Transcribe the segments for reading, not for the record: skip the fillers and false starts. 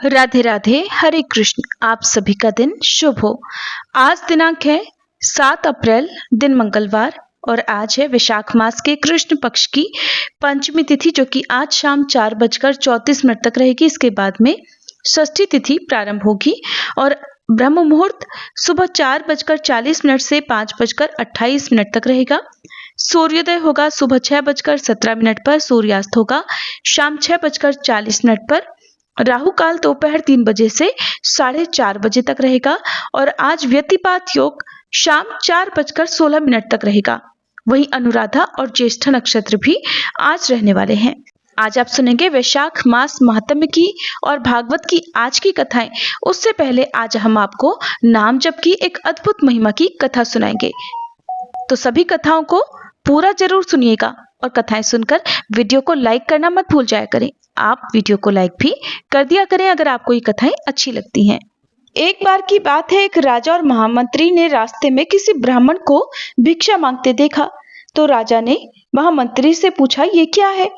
राधे राधे, हरे कृष्ण। आप सभी का दिन शुभ हो। आज दिनांक है 7 अप्रैल, दिन मंगलवार, और आज है वैशाख मास के कृष्ण पक्ष की पंचमी तिथि, जो कि आज शाम 4:34 तक रहेगी। इसके बाद में षष्ठी तिथि प्रारंभ होगी और ब्रह्म मुहूर्त सुबह 4:40 से 5:28 तक रहेगा। सूर्योदय होगा सुबह 6:17 पर, सूर्यास्त होगा शाम 6:40 पर। राहु काल दोपहर 3 बजे से 4:30 बजे तक रहेगा और आज व्यतिपात योग शाम 4:16 तक रहेगा। वहीं अनुराधा और ज्येष्ठ नक्षत्र भी आज रहने वाले हैं। आज आप सुनेंगे वैशाख मास महात्म्य की और भागवत की आज की कथाएं। उससे पहले आज हम आपको नाम जप की एक अद्भुत महिमा की कथा सुनाएंगे, तो सभी कथाओं को पूरा जरूर सुनिएगा और कथाएं सुनकर वीडियो को लाइक करना मत भूल जाया करें। आप वीडियो को लाइक भी कर दिया करें अगर आपको ये कथाएं अच्छी लगती हैं। एक बार की बात है, एक राजा और महामंत्री ने रास्ते में किसी ब्राह्मण को भिक्षा मांगते देखा। तो राजा ने महामंत्री से पूछा, ये क्या है?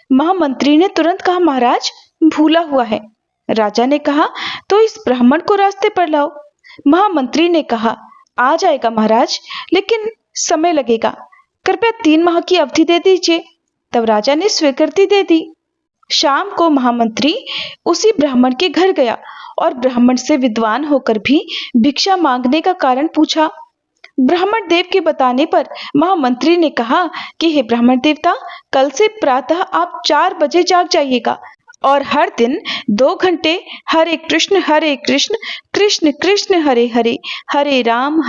महामंत्री ने तुरंत कहा, महाराज भूला हुआ है। राजा ने कहा, तो इस ब्राह्मण को रास्ते पर लाओ। महामंत्री ने कहा, आ जाएगा महाराज, लेकिन समय लगेगा, कृपया 3 माह की अवधि दे दीजिए। तब राजा ने स्वीकृति दे दी। शाम को महामंत्री उसी ब्राह्मण के घर गया और ब्राह्मण से विद्वान होकर भी भिक्षा मांगने का कारण पूछा। ब्राह्मण देव के बताने पर महामंत्री ने कहा कि हे ब्राह्मण देवता, कल से प्रातः आप 4 बजे जाग जाइएगा और हर दिन 2 घंटे हरे कृष्ण कृष्ण कृष्ण हरे हरे, हरे राम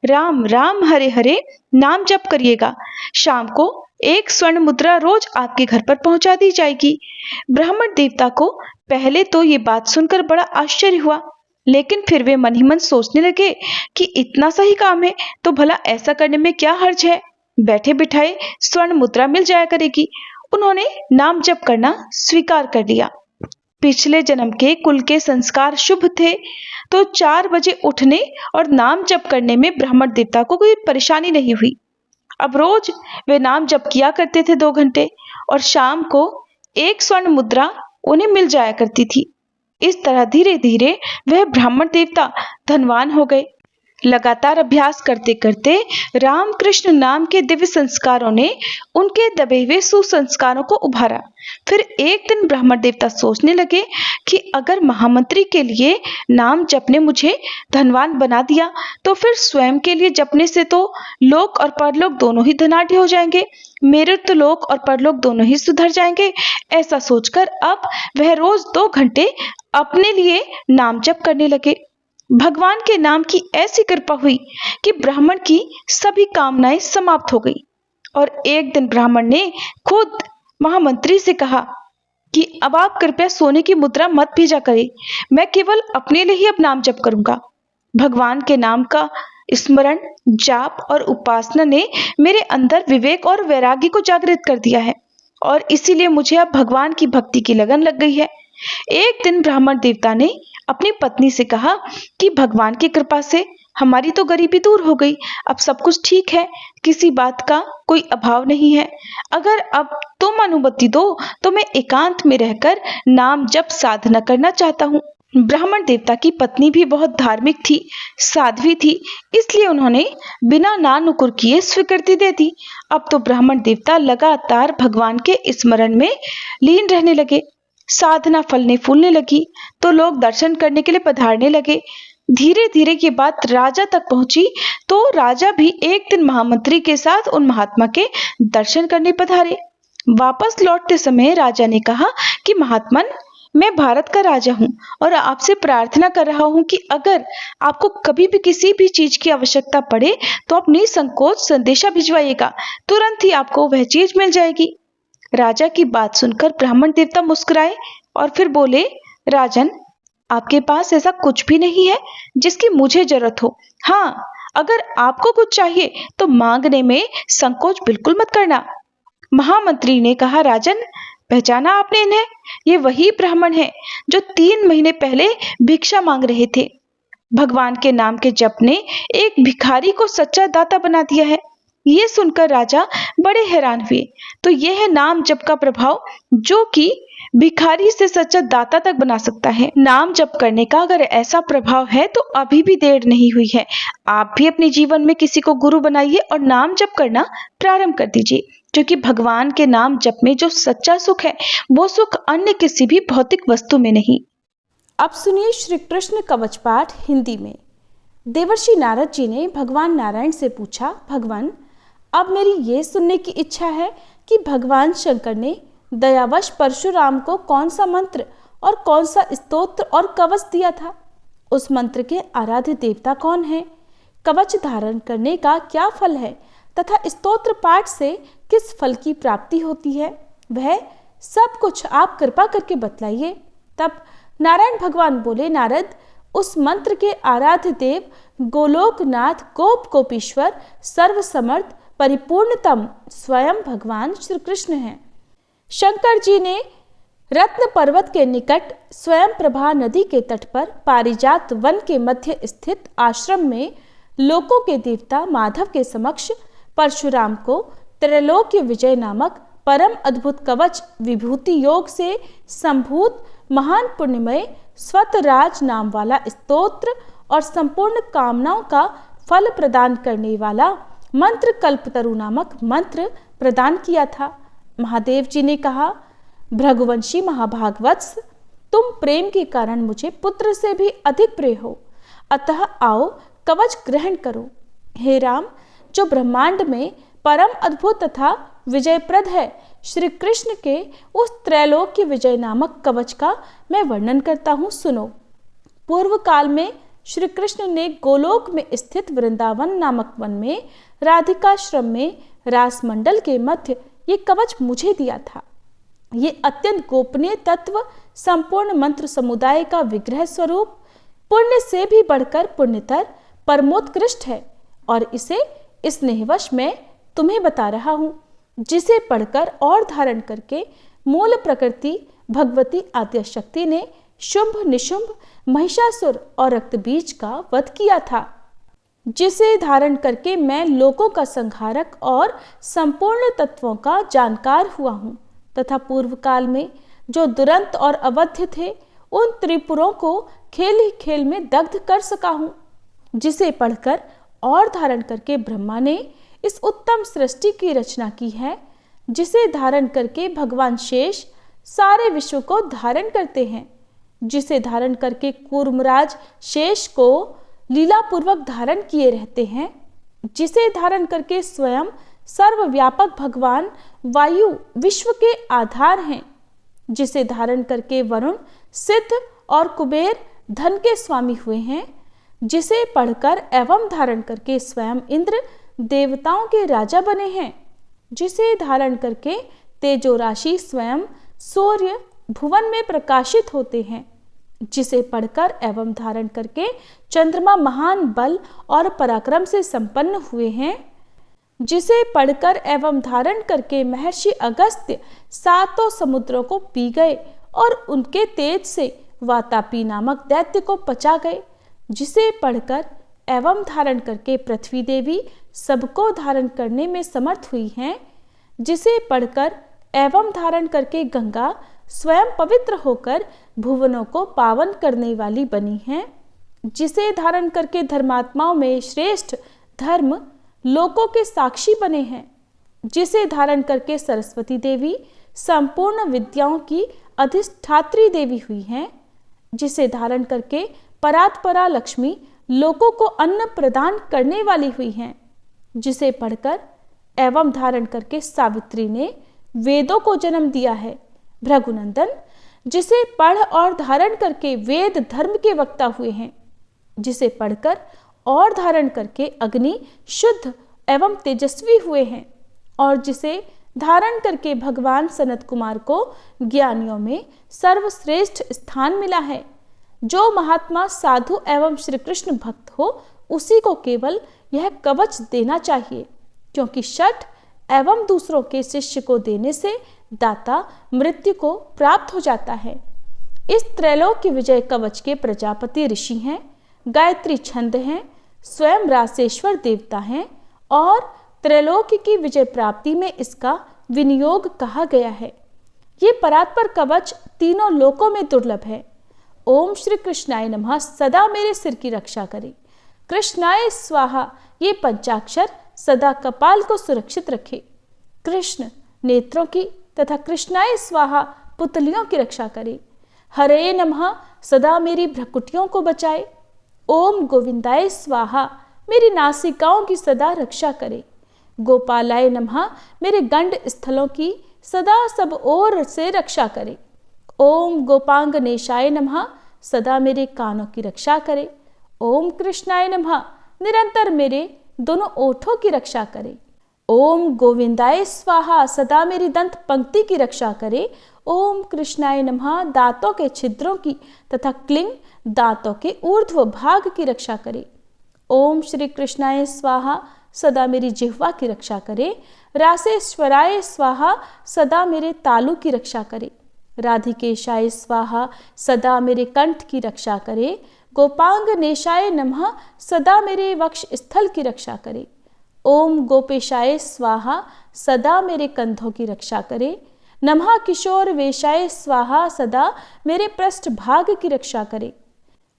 राम राम हरे हरे नाम जप करिएगा। शाम को 1 स्वर्ण मुद्रा रोज आपके घर पर पहुंचा दी जाएगी। ब्राह्मण देवता को पहले तो ये बात सुनकर बड़ा आश्चर्य हुआ, लेकिन फिर वे मन ही मन सोचने लगे कि इतना सही काम है तो भला ऐसा करने में क्या हर्ज है, बैठे बिठाए स्वर्ण मुद्रा मिल जाया करेगी। उन्होंने नाम जप करना स्वीकार कर लिया। पिछले जन्म के कुल के संस्कार शुभ थे, तो 4 बजे उठने और नाम जप करने में ब्राह्मण देवता को कोई परेशानी नहीं हुई। अब रोज वे नाम जप किया करते थे 2 घंटे, और शाम को 1 स्वर्ण मुद्रा उन्हें मिल जाया करती थी। इस तरह धीरे धीरे वह ब्राह्मण देवता धनवान हो गए। लगातार अभ्यास करते करते रामकृष्ण नाम के दिव्य संस्कारों ने उनके दबे हुए सुसंस्कारों को उभारा। फिर एक दिन ब्राह्मण देवता सोचने लगे कि अगर महामंत्री के लिए नाम जपने मुझे धनवान बना दिया, तो फिर स्वयं के लिए जपने से तो लोक और परलोक दोनों ही धनाढ्य हो जाएंगे, मेरे तो लोक और परलोक दोनों ही सुधर जाएंगे। ऐसा सोचकर अब वह रोज 2 घंटे अपने लिए नाम जप करने लगे। भगवान के नाम की ऐसी कृपा हुई कि ब्राह्मण की सभी कामनाएं समाप्त हो गई। और एक दिन ब्राह्मण ने खुद महामंत्री से कहा कि अब आप कृपया सोने की मुद्रा मत भेजा करें, मैं केवल अपने लिए ही अब नाम जप करूंगा। भगवान के नाम का स्मरण, जाप और उपासना ने मेरे अंदर विवेक और वैराग्य को जागृत कर दिया है, और इसीलिए मुझे अब भगवान की भक्ति की लगन लग गई है। एक दिन ब्राह्मण देवता ने अपनी पत्नी से कहा कि भगवान की कृपा से हमारी तो गरीबी दूर हो गई, अब सब कुछ ठीक है, किसी बात का कोई अभाव नहीं है। अगर अब तुम अनुमति दो तो मैं एकांत में रहकर नाम जप साधना करना चाहता हूँ। ब्राह्मण देवता की पत्नी भी बहुत धार्मिक थी, साध्वी थी, इसलिए उन्होंने बिना ना नुकुर किए स्वीकृति दे दी। अब तो ब्राह्मण देवता लगातार भगवान के स्मरण में लीन रहने लगे। साधना फलने फूलने लगी तो लोग दर्शन करने के लिए पधारने लगे। धीरे धीरे ये बात राजा तक पहुंची, तो राजा भी एक दिन महामंत्री के साथ उन महात्मा के दर्शन करने पधारे। वापस लौटते समय राजा ने कहा कि महात्मन, मैं भारत का राजा हूँ और आपसे प्रार्थना कर रहा हूँ कि अगर आपको कभी भी किसी भी चीज की आवश्यकता पड़े तो आप निसंकोच संदेशा भिजवाइएगा, तुरंत ही आपको वह चीज मिल जाएगी। राजा की बात सुनकर ब्राह्मण देवता मुस्कुराए और फिर बोले, राजन, आपके पास ऐसा कुछ भी नहीं है जिसकी मुझे जरूरत हो। हाँ, अगर आपको कुछ चाहिए तो मांगने में संकोच बिल्कुल मत करना। महामंत्री ने कहा, राजन, पहचाना आपने इन्हें? ये वही ब्राह्मण है जो 3 महीने पहले भिक्षा मांग रहे थे। भगवान के नाम के जप ने एक भिखारी को सच्चा दाता बना दिया है। ये सुनकर राजा बड़े हैरान हुए। तो यह है नाम जप का प्रभाव, जो कि भिखारी से सच्चा दाता तक बना सकता है। नाम जप करने का अगर ऐसा प्रभाव है तो अभी भी देर नहीं हुई है। आप भी अपने जीवन में किसी को गुरु बनाइए और नाम जप करना प्रारंभ कर दीजिए, क्योंकि भगवान के नाम जप में जो सच्चा सुख है वो सुख अन्य किसी भी भौतिक वस्तु में नहीं। अब सुनिए श्री कृष्ण कवच पाठ हिंदी में। देवर्षि नारद जी ने भगवान नारायण से पूछा, भगवान अब मेरी ये सुनने की इच्छा है कि भगवान शंकर ने दयावश परशुराम को कौन सा मंत्र और कौन सा स्तोत्र और कवच दिया था। उस मंत्र के आराध्य देवता कौन है, कवच धारण करने का क्या फल है तथा स्तोत्र पाठ से किस फल की प्राप्ति होती है, वह सब कुछ आप कृपा करके बतलाइए। तब नारायण भगवान बोले, नारद उस मंत्र के आराध्य देव गोलोकनाथ गोप गोपीश्वर सर्वसमर्थ परिपूर्णतम स्वयं भगवान श्री कृष्ण हैं। शंकर जी ने रत्न पर्वत के निकट स्वयं प्रभा नदी के तट पर पारिजात वन के मध्य स्थित आश्रम में लोकों के देवता माधव के समक्ष परशुराम को त्रैलोक्य विजय नामक परम अद्भुत कवच विभूति योग से संभूत महान पुण्यमय स्वतराज नाम वाला स्तोत्र और संपूर्ण कामनाओं का फल प्रदान करने वाला मंत्र कल्पतरु नामक मंत्र प्रदान किया था। महादेव जी ने कहा, भृगुवंशी महाभागवत्स, तुम प्रेम के कारण मुझे पुत्र से भी अधिक प्रिय हो, अतः आओ कवच ग्रहण करो। हे राम, जो ब्रह्मांड में परम अद्भुत तथा विजयप्रद है, श्री कृष्ण के उस त्रैलोक्य विजय नामक कवच का मैं वर्णन करता हूँ, सुनो। पूर्व काल में श्री कृष्ण ने गोलोक में स्थित वृंदावन नामक वन में राधिकाश्रम में रासमंडल के मध्य ये कवच मुझे दिया था। ये अत्यंत गोपनीय तत्व संपूर्ण मंत्र समुदाय का विग्रह स्वरूप पुण्य से भी बढ़कर पुण्यतर परमोत्कृष्ट है और इसे स्नेहवश मैं तुम्हें बता रहा हूँ, जिसे पढ़कर और धारण करके मूल प्रकृति भगवती आद्यशक्ति ने शुंभ निशुंभ महिषासुर और रक्तबीज का वध किया था, जिसे धारण करके मैं लोकों का संहारक और संपूर्ण तत्वों का जानकार हुआ हूँ तथा पूर्व काल में जो दुरंत और अवध्य थे उन त्रिपुरों को खेल ही खेल में दग्ध कर सका हूँ, जिसे पढ़कर और धारण करके ब्रह्मा ने इस उत्तम सृष्टि की रचना की है, जिसे धारण करके भगवान शेष सारे विश्व को धारण करते हैं, जिसे धारण करके कूर्मराज शेष को लीलापूर्वक धारण किए रहते हैं, जिसे धारण करके स्वयं सर्वव्यापक भगवान वायु विश्व के आधार हैं, जिसे धारण करके वरुण सिद्ध और कुबेर धन के स्वामी हुए हैं, जिसे पढ़कर एवं धारण करके स्वयं इंद्र देवताओं के राजा बने हैं, जिसे धारण करके तेजो राशि स्वयं सूर्य भुवन में प्रकाशित होते हैं, जिसे पढ़कर एवं धारण करके चंद्रमा महान बल और पराक्रम से संपन्न हुए हैं, जिसे पढ़कर एवं धारण करके महर्षि अगस्त्य सातों समुद्रों को पी गए और उनके तेज से वातापी नामक दैत्य को पचा गए, जिसे पढ़कर एवं धारण करके पृथ्वी देवी सबको धारण करने में समर्थ हुई हैं, जिसे पढ़कर एवं धारण करके गंगा स्वयं पवित्र होकर भुवनों को पावन करने वाली बनी है, जिसे धारण करके धर्मात्माओं में श्रेष्ठ धर्म लोकों के साक्षी बने हैं, जिसे धारण करके सरस्वती देवी संपूर्ण विद्याओं की अधिष्ठात्री देवी हुई हैं, जिसे धारण करके परात्परा लक्ष्मी लोकों को अन्न प्रदान करने वाली हुई हैं, जिसे पढ़कर एवं धारण करके सावित्री ने वेदों को जन्म दिया है। भृगुनंदन, जिसे पढ़ और धारण करके वेद धर्म के वक्ता हुए हैं, जिसे पढ़कर और धारण करके अग्नि शुद्ध एवं तेजस्वी हुए हैं, और जिसे धारण करके भगवान सनत कुमार को ज्ञानियों में सर्वश्रेष्ठ स्थान मिला है। जो महात्मा साधु एवं श्री कृष्ण भक्त हो उसी को केवल यह कवच देना चाहिए, क्योंकि शठ एवं दूसरों के शिष्य को देने से दाता मृत्यु को प्राप्त हो जाता है। इस त्रैलोक्य विजय कवच के प्रजापति ऋषि हैं, गायत्री छंद हैं, स्वयं रासेश्वर देवता हैं और त्रैलोक्य की विजय प्राप्ति में इसका विनियोग कहा गया है। ये परात्पर कवच तीनों लोकों में दुर्लभ है। ओम श्री कृष्णाय नमः सदा मेरे सिर की रक्षा करे। कृष्णाय स्वाहा ये पंचाक्षर सदा कपाल को सुरक्षित रखे। कृष्ण नेत्रों की तथा कृष्णाय स्वाहा पुतलियों की रक्षा करे। हरे नमः सदा मेरी भ्रकुटियों को बचाए। ओम गोविंदाय स्वाहा मेरी नासिकाओं की सदा रक्षा करे। गोपालाय नमः मेरे गंड स्थलों की सदा सब ओर से रक्षा करे। ओम गोपांगनेशाय नमः सदा मेरे कानों की रक्षा करे। ओम कृष्णाय नमः निरंतर मेरे दोनों ओठों की रक्षा करे। ओम गोविंदाय स्वाहा सदा मेरी दंत पंक्ति की रक्षा करे। ओम कृष्णाय नमः दांतों के छिद्रों की तथा क्लिंग दांतों के ऊर्ध्व भाग की रक्षा करे। ओम श्री कृष्णाय स्वाहा सदा मेरी जिह्वा की रक्षा करे। रासेश्वराय स्वाहा सदा मेरे तालु की रक्षा करे। राधिकेशाय स्वाहा सदा मेरे कंठ की रक्षा करे। गोपांगनेशाय नमः सदा मेरे वक्ष स्थल की रक्षा करे। ओम गोपेशाय स्वाहा सदा मेरे कंधों की रक्षा करे। नमः किशोर वेशाय स्वाहा सदा मेरे पृष्ठ भाग की रक्षा करे।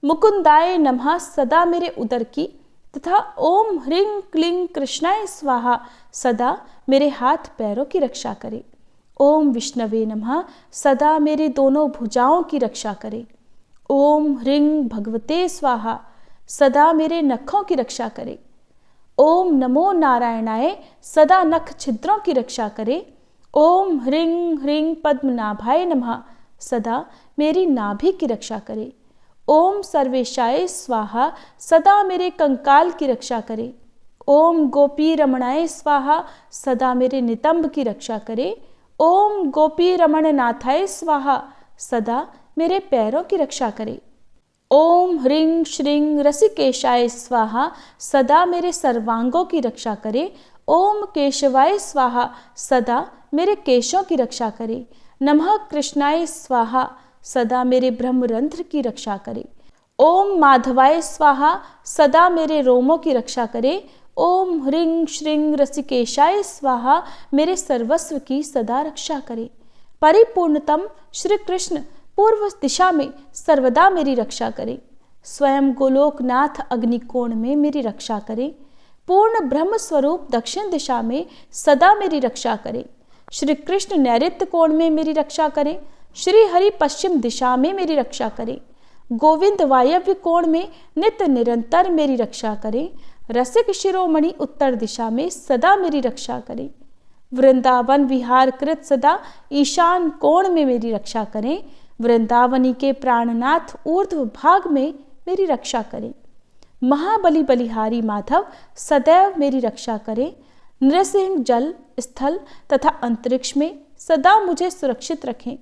मुकुंदाय नमः सदा मेरे उदर की तथा ओम ह्रीं क्लीं कृष्णाय स्वाहा सदा मेरे हाथ पैरों की रक्षा करे। ओम विष्णवे नमः सदा मेरे दोनों भुजाओं की रक्षा करे। ओम ह्रीं भगवते स्वाहा सदा मेरे नखों की रक्षा करे। ओम नमो नारायणाय सदा नख छिद्रों की रक्षा करे। ओम ह्रीं ह्रीं पद्मनाभाय नमः सदा मेरी नाभि की रक्षा करे। ओम सर्वेशाय स्वाहा सदा मेरे कंकाल की रक्षा करे। ओम गोपी रमणाय स्वाहा सदा मेरे नितंब की रक्षा करे। ओम गोपी रमण नाथाय स्वाहा सदा मेरे पैरों की रक्षा करे। ओम ह्रीं श्रीं रसिकेशाय स्वाहा सदा मेरे सर्वांगों की रक्षा करे। ओम केशवाय स्वाहा सदा मेरे केशों की रक्षा करे। नमः कृष्णाय स्वाहा सदा मेरे ब्रह्मरंध्र की रक्षा करे। ओम माधवाय स्वाहा सदा मेरे रोमों की रक्षा करे। ओम ह्रीं श्रीं रसिकेशाय स्वाहा मेरे सर्वस्व की सदा रक्षा करे। परिपूर्णतम श्री कृष्ण पूर्व दिशा में सर्वदा मेरी रक्षा करे। स्वयं गोलोकनाथ अग्निकोण में मेरी रक्षा करे। पूर्ण ब्रह्म स्वरूप दक्षिण दिशा में सदा मेरी रक्षा करे। श्री कृष्ण नैऋत्य कोण में मेरी रक्षा करे। श्री हरि पश्चिम दिशा में मेरी रक्षा करे। गोविंद वायव्य कोण में नित्य निरंतर मेरी रक्षा करे। रसिक शिरोमणि उत्तर दिशा में सदा मेरी रक्षा करे। वृंदावन विहार कृत सदा ईशान कोण में मेरी रक्षा करें। वृंदावनी के प्राणनाथ ऊर्ध्व भाग में मेरी रक्षा करें। महाबली बलिहारी माधव सदैव मेरी रक्षा करें। नृसिंह जल स्थल तथा अंतरिक्ष में सदा मुझे सुरक्षित रखें।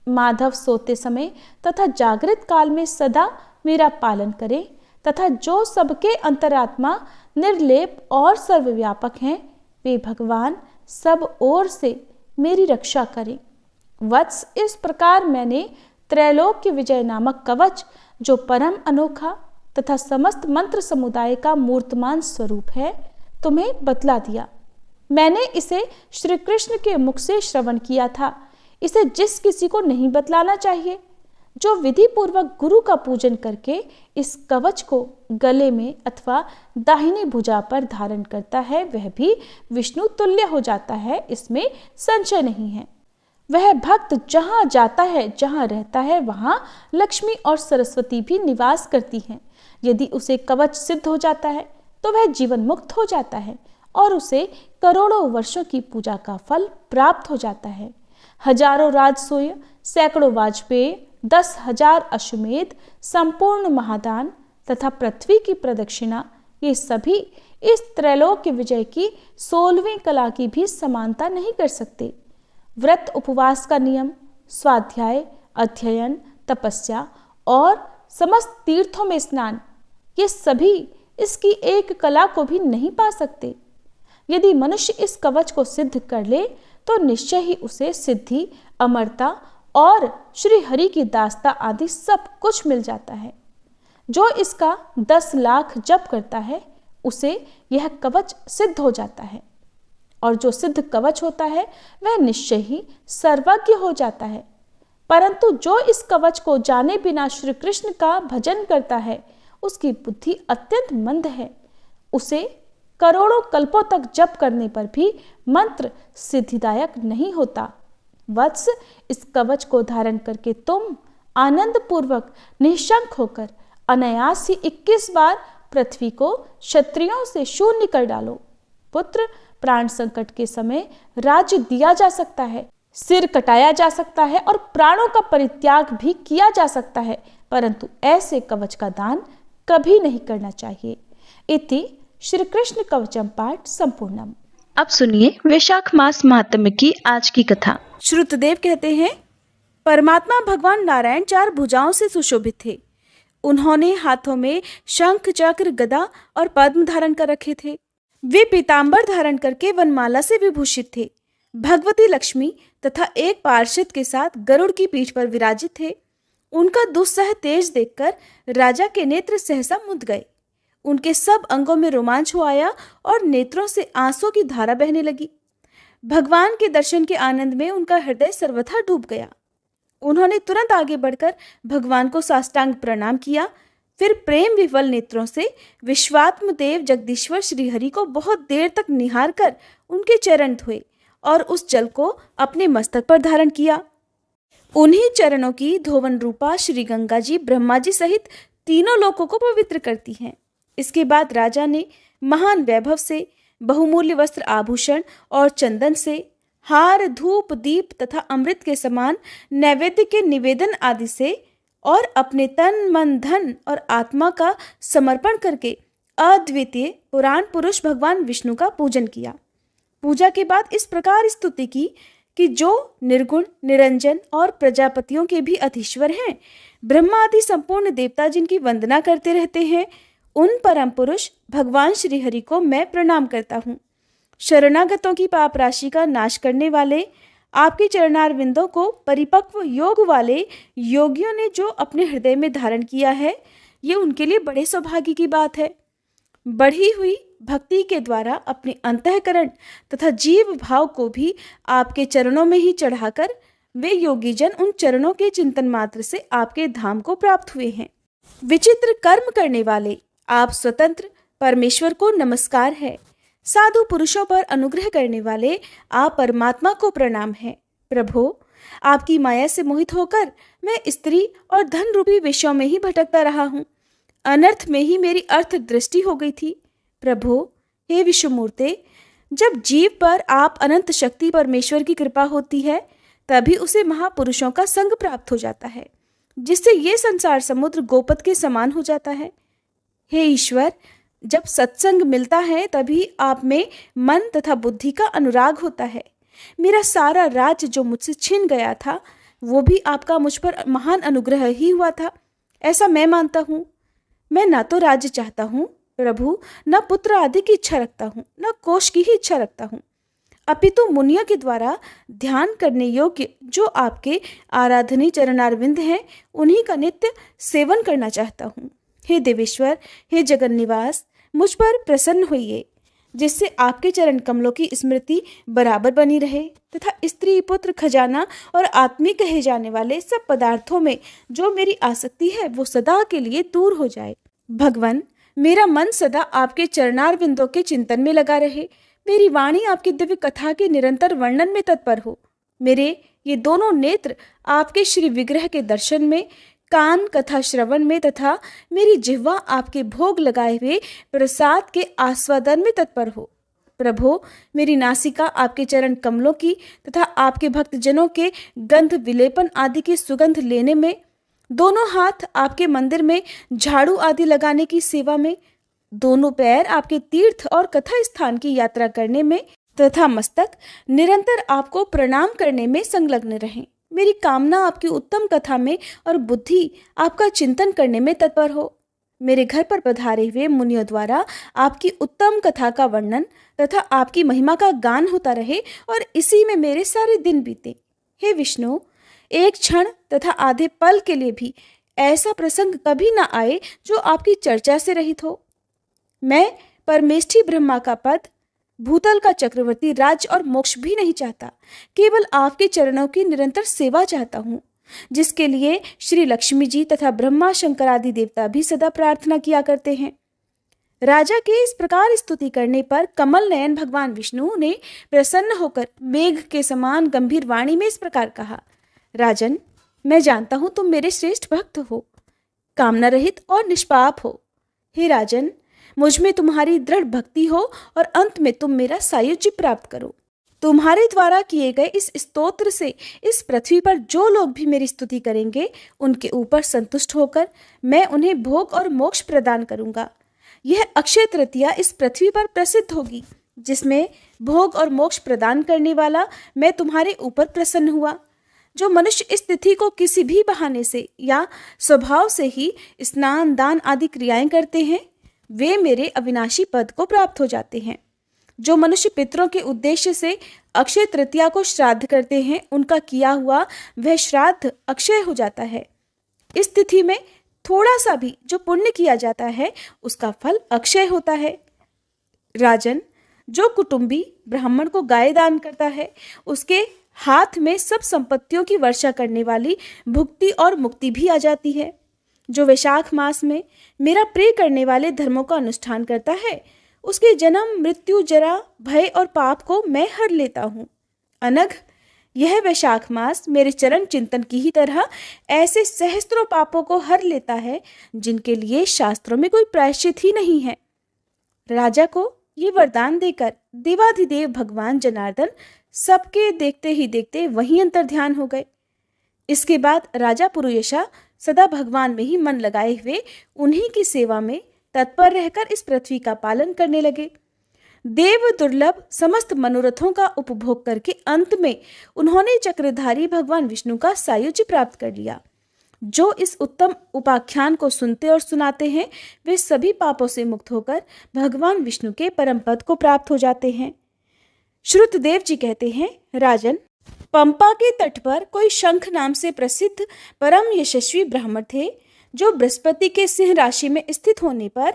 माधव सोते समय तथा जागृत काल में सदा मेरा पालन करें तथा जो सबके अंतरात्मा निर्लेप और सर्वव्यापक हैं वे भगवान सब ओर से मेरी रक्षा करें। वत्स इस प्रकार मैंने त्रैलोक्य विजय नामक कवच जो परम अनोखा तथा समस्त मंत्र समुदाय का मूर्तमान स्वरूप है तुम्हें बतला दिया। मैंने इसे श्री कृष्ण के मुख से श्रवण किया था। इसे जिस किसी को नहीं बतलाना चाहिए। जो विधि पूर्वक गुरु का पूजन करके इस कवच को गले में अथवा दाहिनी भुजा पर धारण करता है वह भी विष्णु तुल्य हो जाता है, इसमें संशय नहीं है। वह भक्त जहाँ जाता है जहाँ रहता है वहाँ लक्ष्मी और सरस्वती भी निवास करती हैं। यदि उसे कवच सिद्ध हो जाता है तो वह जीवन मुक्त हो जाता है और उसे करोड़ों वर्षों की पूजा का फल प्राप्त हो जाता है। हजारों राजसूय, सैकड़ों वाजपेय, 10,000 अश्वमेध, संपूर्ण महादान तथा पृथ्वी की प्रदक्षिणा, ये सभी इस त्रैलोक्य विजय की 16वीं कला की भी समानता नहीं कर सकते। व्रत उपवास का नियम, स्वाध्याय, अध्ययन, तपस्या और समस्त तीर्थों में स्नान, ये सभी इसकी एक कला को भी नहीं पा सकते। यदि मनुष्य इस कवच को सिद्ध कर ले तो निश्चय ही उसे सिद्धि, अमरता और श्री हरि की दास्ता आदि सब कुछ मिल जाता है। जो इसका 10 लाख जप करता है उसे यह कवच सिद्ध हो जाता है। और जो सिद्ध कवच होता है वह निश्चय ही सर्वज्ञ हो जाता है। परंतु जो इस कवच को जाने बिना श्री कृष्ण का भजन करता है उसकी बुद्धि अत्यंत मंद है। उसे करोड़ों कल्पों तक जप करने पर भी मंत्र सिद्धिदायक नहीं होता। वत्स, इस कवच को धारण करके तुम आनंद पूर्वक निशंक होकर अनायास ही 21 बार पृथ्वी को क्षत्रियों से शून्य कर डालो। पुत्र, प्राण संकट के समय राज्य दिया जा सकता है, सिर कटाया जा सकता है और प्राणों का परित्याग भी किया जा सकता है, परंतु ऐसे कवच का दान कभी नहीं करना चाहिए। इति श्री कृष्ण कवचम पाठ संपूर्णम। अब सुनिए वैशाख मास महात्म्य की आज की कथा। श्रुतदेव कहते हैं, परमात्मा भगवान नारायण 4 भुजाओं से सुशोभित थे। उन्होंने हाथों में शंख, चक्र, गदा और पद्म धारण कर रखे थे। वे पीतांबर धारण करके वनमाला से विभूषित थे। भगवती लक्ष्मी तथा एक पार्षद के साथ गरुड़ की पीठ पर विराजित थे। उनका दुस्सह तेज देखकर राजा के नेत्र सहसा मुद गए। उनके सब अंगों में रोमांच हो आया और नेत्रों से आंसू की धारा बहने लगी। भगवान के दर्शन के आनंद में उनका हृदय सर्वथा डूब गया। उन्होंने तुरंत आगे बढ़कर भगवान को साष्टांग प्रणाम किया। फिर प्रेम विवल नेत्रों से विश्वात्म देव जगदीश्वर श्रीहरि को बहुत देर तक निहार कर उनके चरण धोए और उस जल को अपने मस्तक पर धारण किया। उन्हीं चरणों की धोवन रूपा श्री गंगा जी ब्रह्मा जी सहित तीनों लोकों को पवित्र करती हैं। इसके बाद राजा ने महान वैभव से बहुमूल्य वस्त्र आभूषण और चंदन से हार, धूप, दीप तथा अमृत के समान नैवेद्य के निवेदन आदि से और अपने तन, मन, धन और आत्मा का समर्पण करके अद्वितीय पुराण पुरुष भगवान विष्णु का पूजन किया। पूजा के बाद इस प्रकार स्तुति की कि जो निर्गुण, निरंजन और प्रजापतियों के भी अधीश्वर हैं, ब्रह्मा आदि संपूर्ण देवता जिनकी वंदना करते रहते हैं, उन परम पुरुष भगवान श्रीहरि को मैं प्रणाम करता हूँ। शरणागतों की पाप राशि का नाश करने वाले आपके चरणारविंदों को परिपक्व योग वाले योगियों ने जो अपने हृदय में धारण किया है, ये उनके लिए बड़े सौभाग्य की बात है। बढ़ी हुई भक्ति के द्वारा अपने अंतःकरण तथा जीव भाव को भी आपके चरणों में ही चढ़ाकर वे योगीजन उन चरणों के चिंतन मात्र से आपके धाम को प्राप्त हुए हैं। विचित्र कर्म करने वाले आप स्वतंत्र परमेश्वर को नमस्कार है। साधु पुरुषों पर अनुग्रह करने वाले आप परमात्मा को प्रणाम है। प्रभु, आपकी माया से मोहित होकर मैं स्त्री और धन रूपी विषयों में ही भटकता रहा हूँ। अनर्थ में ही मेरी अर्थ दृष्टि हो गई थी। प्रभु, हे विश्वमूर्ते, जब जीव पर आप अनंत शक्ति परमेश्वर की कृपा होती है तभी उसे महापुरुषों का संग प्राप्त हो जाता है, जिससे ये संसार समुद्र गोपद के समान हो जाता है। हे ईश्वर, जब सत्संग मिलता है तभी आप में मन तथा बुद्धि का अनुराग होता है। मेरा सारा राज्य जो मुझसे छिन गया था वो भी आपका मुझ पर महान अनुग्रह ही हुआ था, ऐसा मैं मानता हूँ। मैं ना तो राज्य चाहता हूँ प्रभु, न पुत्र आदि की इच्छा रखता हूँ, न कोष की ही इच्छा रखता हूँ, अपितु मुनियों के द्वारा ध्यान करने योग्य जो आपके आराधनीय चरणारविंद हैं उन्हीं का नित्य सेवन करना चाहता हूँ। हे देवेश्वर, हे जगन्निवास, मुझ पर प्रसन्न होइए, जिससे आपके चरण कमलों की स्मृति बराबर बनी रहे तथा स्त्री, पुत्र, खजाना और आत्मी कहे जाने वाले सब पदार्थों में जो मेरी आसक्ति है वो सदा के लिए दूर हो जाए। भगवान, मेरा मन सदा आपके चरणारविंदों के चिंतन में लगा रहे। मेरी वाणी आपकी दिव्य कथा के निरंतर वर्णन में तत्पर हो। मेरे ये दोनों नेत्र आपके श्री विग्रह के दर्शन में, कान कथा श्रवण में तथा मेरी जिह्वा आपके भोग लगाए हुए प्रसाद के आस्वादन में तत्पर हो। प्रभु, मेरी नासिका आपके चरण कमलों की तथा आपके भक्तजनों के गंध विलेपन आदि की सुगंध लेने में, दोनों हाथ आपके मंदिर में झाड़ू आदि लगाने की सेवा में, दोनों पैर आपके तीर्थ और कथा स्थान की यात्रा करने में तथा मस्तक निरंतर आपको प्रणाम करने में संलग्न रहें। मेरी कामना आपकी उत्तम कथा में और बुद्धि आपका चिंतन करने में तत्पर हो। मेरे घर पर पधारे हुए मुनियों द्वारा आपकी उत्तम कथा का वर्णन तथा आपकी महिमा का गान होता रहे और इसी में मेरे सारे दिन बीते। हे विष्णु, एक क्षण तथा आधे पल के लिए भी ऐसा प्रसंग कभी ना आए जो आपकी चर्चा से रहित हो। मैं परमेष्ठी ब्रह्मा का पद भूतल का चक्रवर्ती राज्य और मोक्ष भी नहीं चाहता, केवल आपके चरणों की निरंतर सेवा चाहता हूँ, जिसके लिए श्री लक्ष्मी जी तथा ब्रह्मा शंकर आदि देवता भी सदा प्रार्थना किया करते हैं। राजा के इस प्रकार स्तुति करने पर कमल नयन भगवान विष्णु ने प्रसन्न होकर मेघ के समान गंभीर वाणी में इस प्रकार कहा, राजन, मैं जानता हूं तुम मेरे श्रेष्ठ भक्त हो, कामना रहित और निष्पाप हो। हे राजन, मुझ में तुम्हारी दृढ़ भक्ति हो और अंत में तुम मेरा सायुज्य प्राप्त करो। तुम्हारे द्वारा किए गए इस स्तोत्र से इस पृथ्वी पर जो लोग भी मेरी स्तुति करेंगे, उनके ऊपर संतुष्ट होकर मैं उन्हें भोग और मोक्ष प्रदान करूंगा। यह अक्षय तृतीया इस पृथ्वी पर प्रसिद्ध होगी, जिसमें भोग और मोक्ष प्रदान करने वाला मैं तुम्हारे ऊपर प्रसन्न हुआ। जो मनुष्य इस तिथि को किसी भी बहाने से या स्वभाव से ही स्नान दान आदि क्रियाएं करते हैं, वे मेरे अविनाशी पद को प्राप्त हो जाते हैं। जो मनुष्य पितरों के उद्देश्य से अक्षय तृतीया को श्राद्ध करते हैं, उनका किया हुआ वह श्राद्ध अक्षय हो जाता है। इस तिथि में थोड़ा सा भी जो पुण्य किया जाता है, उसका फल अक्षय होता है। राजन, जो कुटुंबी ब्राह्मण को गाय दान करता है, उसके हाथ में सब संपत्तियों की वर्षा करने वाली भुक्ति और मुक्ति भी आ जाती है। जो वैशाख मास में मेरा प्रिय करने वाले धर्मों का अनुष्ठान करता है, उसके जन्म मृत्यु जरा भय और पाप को मैं हर लेता हूँ। अनघ, यह वैशाख मास मेरे चरण चिंतन की ही तरह ऐसे सहस्त्रों पापों को हर लेता है, जिनके लिए शास्त्रों में कोई प्रायश्चित ही नहीं है। राजा को ये वरदान देकर देवाधिदेव भगवान जनार्दन सबके देखते ही देखते वहीं अंतर ध्यान हो गए। इसके बाद राजा पुरुयशा सदा भगवान में ही मन लगाए हुए उन्हीं की सेवा में तत्पर रहकर इस पृथ्वी का पालन करने लगे। देव दुर्लभ समस्त मनोरथों का उपभोग करके अंत में उन्होंने चक्रधारी भगवान विष्णु का सायुज्य प्राप्त कर लिया। जो इस उत्तम उपाख्यान को सुनते और सुनाते हैं, वे सभी पापों से मुक्त होकर भगवान विष्णु के परम पद को प्राप्त हो जाते हैं। श्रुतदेव जी कहते हैं, राजन, पंपा के तट पर कोई शंख नाम से प्रसिद्ध परम यशस्वी ब्राह्मण थे, जो बृहस्पति के सिंह राशि में स्थित होने पर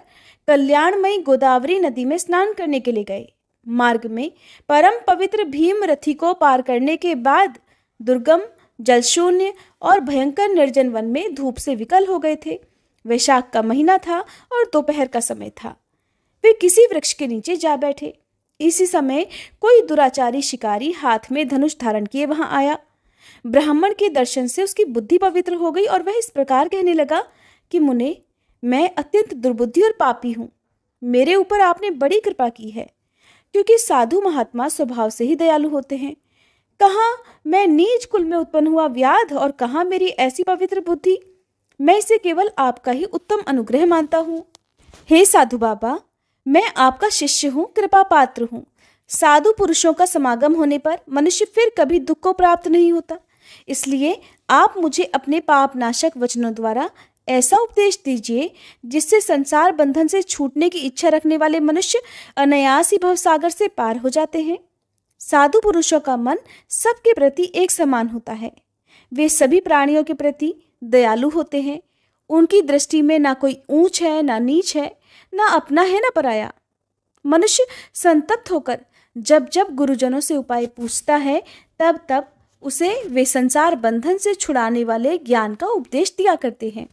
कल्याणमयी गोदावरी नदी में स्नान करने के लिए गए। मार्ग में परम पवित्र भीमरथी को पार करने के बाद दुर्गम, जलशून्य और भयंकर निर्जन वन में धूप से विकल हो गए थे। वैशाख का महीना था और दोपहर का समय था। वे किसी वृक्ष के नीचे जा बैठे। इसी समय कोई दुराचारी शिकारी हाथ में धनुष धारण किए वहां आया। ब्राह्मण के दर्शन से उसकी बुद्धि पवित्र हो गई और वह इस प्रकार कहने लगा कि मुने, मैं अत्यंत दुर्बुद्धि और पापी हूँ। मेरे ऊपर आपने बड़ी कृपा की है, क्योंकि साधु महात्मा स्वभाव से ही दयालु होते हैं। कहाँ मैं नीच कुल में उत्पन्न हुआ व्याध और कहाँ मेरी ऐसी पवित्र बुद्धि। मैं इसे केवल आपका ही उत्तम अनुग्रह मानता हूँ। हे साधु बाबा, मैं आपका शिष्य हूँ, कृपा पात्र हूँ। साधु पुरुषों का समागम होने पर मनुष्य फिर कभी दुख को प्राप्त नहीं होता। इसलिए आप मुझे अपने पाप नाशक वचनों द्वारा ऐसा उपदेश दीजिए, जिससे संसार बंधन से छूटने की इच्छा रखने वाले मनुष्य अनायास ही भवसागर से पार हो जाते हैं। साधु पुरुषों का मन सबके प्रति एक समान होता है। वे सभी प्राणियों के प्रति दयालु होते हैं। उनकी दृष्टि में ना कोई ऊंच है, ना नीच है, ना अपना है, ना पराया। मनुष्य संतप्त होकर जब जब गुरुजनों से उपाय पूछता है, तब तब उसे वे संसार बंधन से छुड़ाने वाले ज्ञान का उपदेश दिया करते हैं।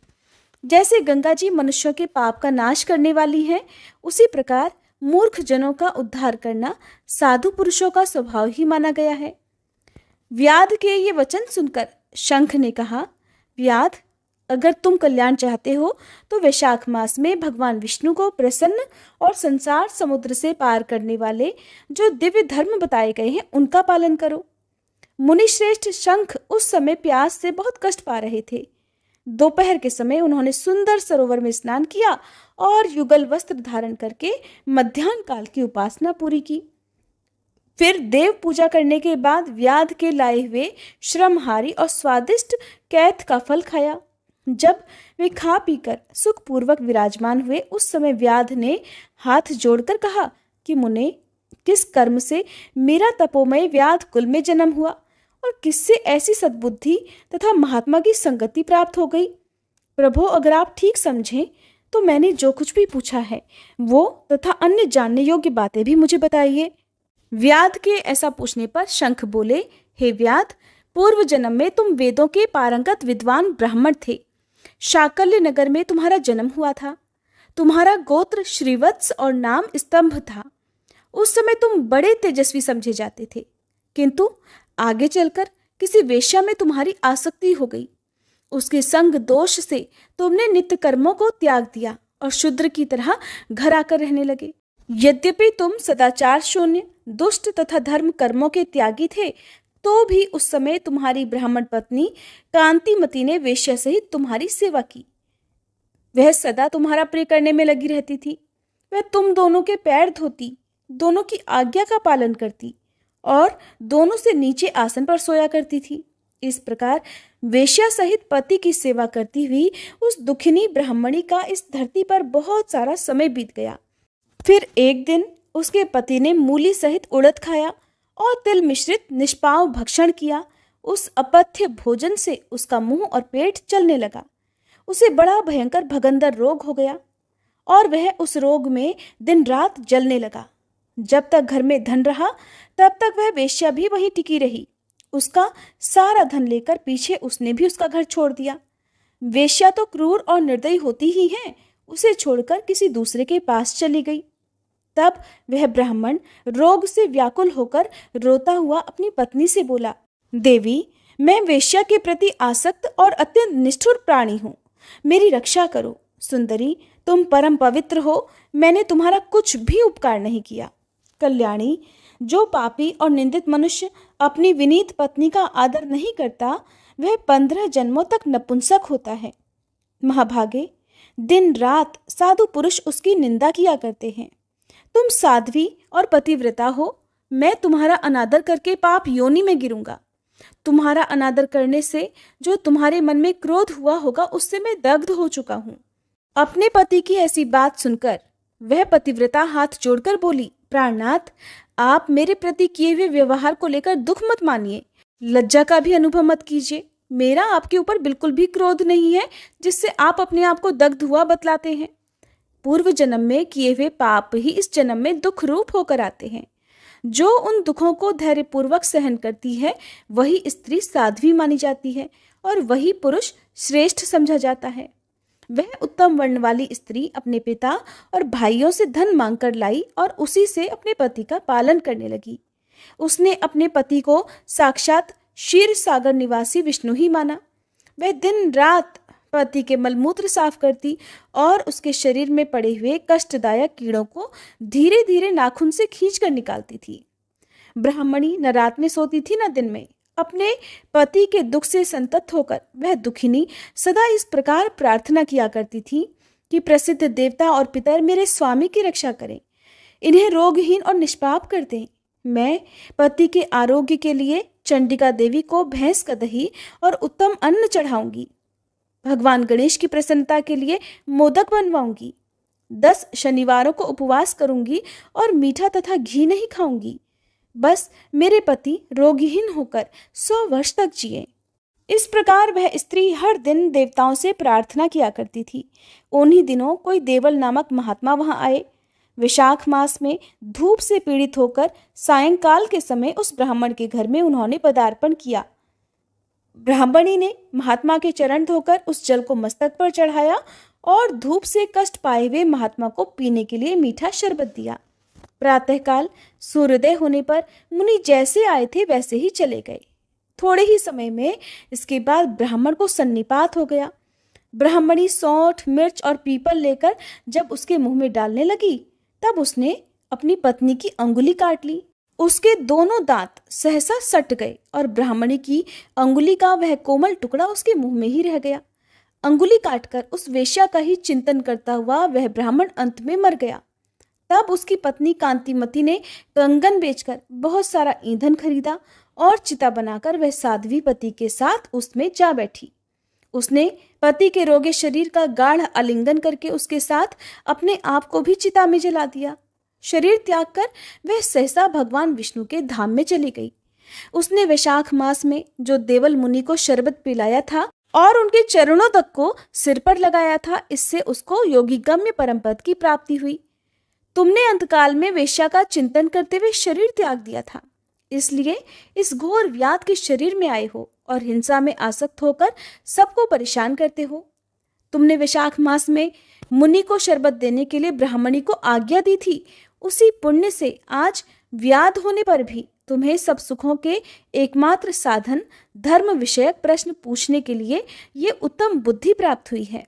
जैसे गंगा जी मनुष्यों के पाप का नाश करने वाली है, उसी प्रकार मूर्ख जनों का उद्धार करना साधु पुरुषों का स्वभाव ही माना गया है। व्याध के ये वचन सुनकर शंख ने कहा, व्याध, अगर तुम कल्याण चाहते हो तो वैशाख मास में भगवान विष्णु को प्रसन्न और संसार समुद्र से पार करने वाले जो दिव्य धर्म बताए गए हैं, उनका पालन करो। मुनिश्रेष्ठ शंख उस समय प्यास से बहुत कष्ट पा रहे थे। दोपहर के समय उन्होंने सुंदर सरोवर में स्नान किया और युगल वस्त्र धारण करके मध्याह्न काल की उपासना पूरी की। फिर देव पूजा करने के बाद व्याध के लाए हुए श्रमहारी और स्वादिष्ट कैथ का फल खाया। जब वे खा पीकर सुखपूर्वक विराजमान हुए, उस समय व्याध ने हाथ जोड़कर कहा कि मुने, किस कर्म से मेरा तपोमय व्याध कुल में जन्म हुआ और किससे ऐसी सद्बुद्धि तथा महात्मा की संगति प्राप्त हो गई। प्रभु, अगर आप ठीक समझें तो मैंने जो कुछ भी पूछा है वो तथा अन्य जानने योग्य बातें भी मुझे बताइए। व्याध के ऐसा पूछने पर शंख बोले, हे व्याध, पूर्व जन्म में तुम वेदों के पारंगत विद्वान ब्राह्मण थे। शाकल्य नगर में तुम्हारा जन्म हुआ था। तुम्हारा गोत्र श्रीवत्स और नाम स्तंभ था। उस समय तुम बड़े तेजस्वी समझे जाते थे, किंतु आगे चलकर किसी वेश्या में तुम्हारी आसक्ति हो गई। उसके संग दोष से तुमने नित्य कर्मों को त्याग दिया और शूद्र की तरह घर आकर रहने लगे। यद्यपि तुम सदाचार शून्य, दुष्ट तथा धर्म कर्मों के त्यागी थे, तो भी उस समय तुम्हारी ब्राह्मण पत्नी कांतिमती ने वेश्या सहित तुम्हारी सेवा की। वह सदा तुम्हारा प्रिय करने में लगी रहती थी। वह तुम दोनों के पैर धोती, दोनों की आज्ञा का पालन करती और दोनों से नीचे आसन पर सोया करती थी। इस प्रकार वेश्या सहित पति की सेवा करती हुई उस दुखिनी ब्राह्मणी का इस धरती पर बहुत सारा समय बीत गया। फिर एक दिन उसके पति ने मूली सहित उड़द खाया और तिल मिश्रित निष्पाव भक्षण किया। उस अपथ्य भोजन से उसका मुंह और पेट चलने लगा। उसे बड़ा भयंकर भगंदर रोग हो गया और वह उस रोग में दिन रात जलने लगा। जब तक घर में धन रहा तब तक वह वेश्या भी वहीं टिकी रही। उसका सारा धन लेकर पीछे उसने भी उसका घर छोड़ दिया। वेश्या तो क्रूर और निर्दयी होती ही है, उसे छोड़कर किसी दूसरे के पास चली गई। तब वह ब्राह्मण रोग से व्याकुल होकर रोता हुआ अपनी पत्नी से बोला, देवी, मैं वेश्या के प्रति आसक्त और अत्यंत निष्ठुर प्राणी हूँ, मेरी रक्षा करो। सुंदरी, तुम परम पवित्र हो, मैंने तुम्हारा कुछ भी उपकार नहीं किया। कल्याणी, जो पापी और निंदित मनुष्य अपनी विनीत पत्नी का आदर नहीं करता, वह 15 जन्मों तक नपुंसक होता है। महाभागे, दिन रात साधु पुरुष उसकी निंदा किया करते हैं। तुम साध्वी और पतिव्रता हो, मैं तुम्हारा अनादर करके पाप योनि में गिरूंगा। तुम्हारा अनादर करने से जो तुम्हारे मन में क्रोध हुआ होगा, उससे मैं दग्ध हो चुका हूँ। अपने पति की ऐसी बात सुनकर वह पतिव्रता हाथ जोड़कर बोली, प्राणनाथ, आप मेरे प्रति किए हुए व्यवहार को लेकर दुख मत मानिए, लज्जा का भी अनुभव मत कीजिए। मेरा आपके ऊपर बिल्कुल भी क्रोध नहीं है जिससे आप अपने आप को दग्ध हुआ बतलाते हैं। पूर्व जन्म में किए हुए पाप ही इस जन्म में दुख रूप होकर आते हैं। जो उन दुखों को धैर्यपूर्वक सहन करती है वही स्त्री साध्वी मानी जाती है और वही पुरुष श्रेष्ठ समझा जाता है। वह उत्तम वर्ण वाली स्त्री अपने पिता और भाइयों से धन मांगकर लाई और उसी से अपने पति का पालन करने लगी। उसने अपने पति को साक्षात क्षीर सागर निवासी विष्णु ही माना। वह दिन रात पति के मलमूत्र साफ करती और उसके शरीर में पड़े हुए कष्टदायक कीड़ों को धीरे धीरे नाखून से खींचकर निकालती थी। ब्राह्मणी न रात में सोती थी न दिन में। अपने पति के दुख से संतप्त होकर वह दुखिनी सदा इस प्रकार प्रार्थना किया करती थी कि प्रसिद्ध देवता और पितर मेरे स्वामी की रक्षा करें, इन्हें रोगहीन और निष्पाप कर दें। मैं पति के आरोग्य के लिए चंडिका देवी को भैंस का दही और उत्तम अन्न चढ़ाऊंगी। भगवान गणेश की प्रसन्नता के लिए मोदक बनवाऊंगी। 10 शनिवारों को उपवास करूंगी और मीठा तथा घी नहीं खाऊंगी। बस मेरे पति रोगहीन होकर 100 वर्ष तक जिए। इस प्रकार वह स्त्री हर दिन देवताओं से प्रार्थना किया करती थी। उन्हीं दिनों कोई देवल नामक महात्मा वहां आए। विशाख मास में धूप से पीड़ित होकर सायंकाल के समय उस ब्राह्मण के घर में उन्होंने पदार्पण किया। ब्राह्मणी ने महात्मा के चरण धोकर उस जल को मस्तक पर चढ़ाया और धूप से कष्ट पाए हुए महात्मा को पीने के लिए मीठा शरबत दिया। प्रातःकाल सूर्योदय होने पर मुनि जैसे आए थे वैसे ही चले गए। थोड़े ही समय में इसके बाद ब्राह्मण को सन्निपात हो गया। ब्राह्मणी सौंठ, मिर्च और पीपल लेकर जब उसके मुंह में डालने लगी तब उसने अपनी पत्नी की अंगुली काट ली। उसके दोनों दांत सहसा सट गए और ब्राह्मणी की अंगुली का वह कोमल टुकड़ा उसके मुंह में ही रह गया। अंगुली काटकर उस वेश्या का ही चिंतन करता हुआ वह ब्राह्मण अंत में मर गया। तब उसकी पत्नी कांतिमती ने कंगन बेचकर बहुत सारा ईंधन खरीदा और चिता बनाकर वह साध्वी पति के साथ उसमें जा बैठी। उसने पति के रोगे शरीर का गाढ़ आलिंगन करके उसके साथ अपने आप को भी चिता में जला दिया। शरीर त्याग कर वह सहसा भगवान विष्णु के धाम में चली गई। उसने वैशाख मास में जो देवल मुनि को शरबत पिलाया था और उनके चरणों तक को सिर पर लगाया था। इससे उसको योगी गम्य परम पद की प्राप्ति हुई। तुमने अंतकाल में वेश्या का चिंतन करते हुए शरीर त्याग दिया था, इसलिए इस घोर व्याध के शरीर में आए हो और हिंसा में आसक्त होकर सबको परेशान करते हो। तुमने वैशाख मास में मुनि को शरबत देने के लिए ब्राह्मणी को आज्ञा दी थी। उसी पुण्य से आज व्याध होने पर भी तुम्हें सब सुखों के एकमात्र साधन धर्म विषयक प्रश्न पूछने के लिए ये उत्तम बुद्धि प्राप्त हुई है।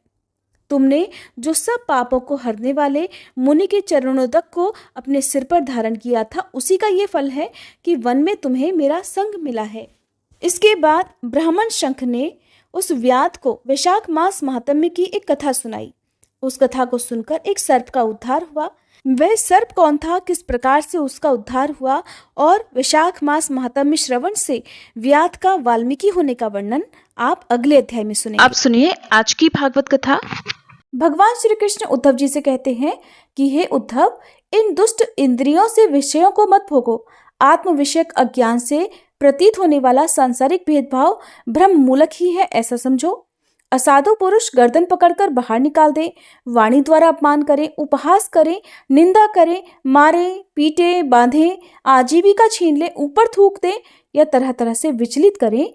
तुमने जो सब पापों को हरने वाले मुनि के चरणों तक को अपने सिर पर धारण किया था, उसी का ये फल है कि वन में तुम्हें मेरा संग मिला है। इसके बाद ब्राह्मण शंख ने उस व्याध को वैशाख मास महात्म्य की एक कथा सुनाई। उस कथा को सुनकर एक सर्प का उद्धार हुआ। वह सर्प कौन था, किस प्रकार से उसका उद्धार हुआ और वैशाख मास महात्म्य श्रवण से व्याध का वाल्मीकि होने का वर्णन आप अगले अध्याय में सुनेंगे। आप सुनिए आज की भागवत कथा। भगवान श्री कृष्ण उद्धव जी से कहते हैं कि हे उद्धव, इन दुष्ट इंद्रियों से विषयों को मत भोगो। आत्म विषयक अज्ञान से प्रतीत होने वाला सांसारिक भेदभाव भ्रम मूलक ही है, ऐसा समझो। असाधु पुरुष गर्दन पकड़कर बाहर निकाल दे, वाणी द्वारा अपमान करें, उपहास करें, निंदा करें, मारे, पीटे, बांधे, आजीविका छीन ले, ऊपर थूक दे या तरह तरह से विचलित करें,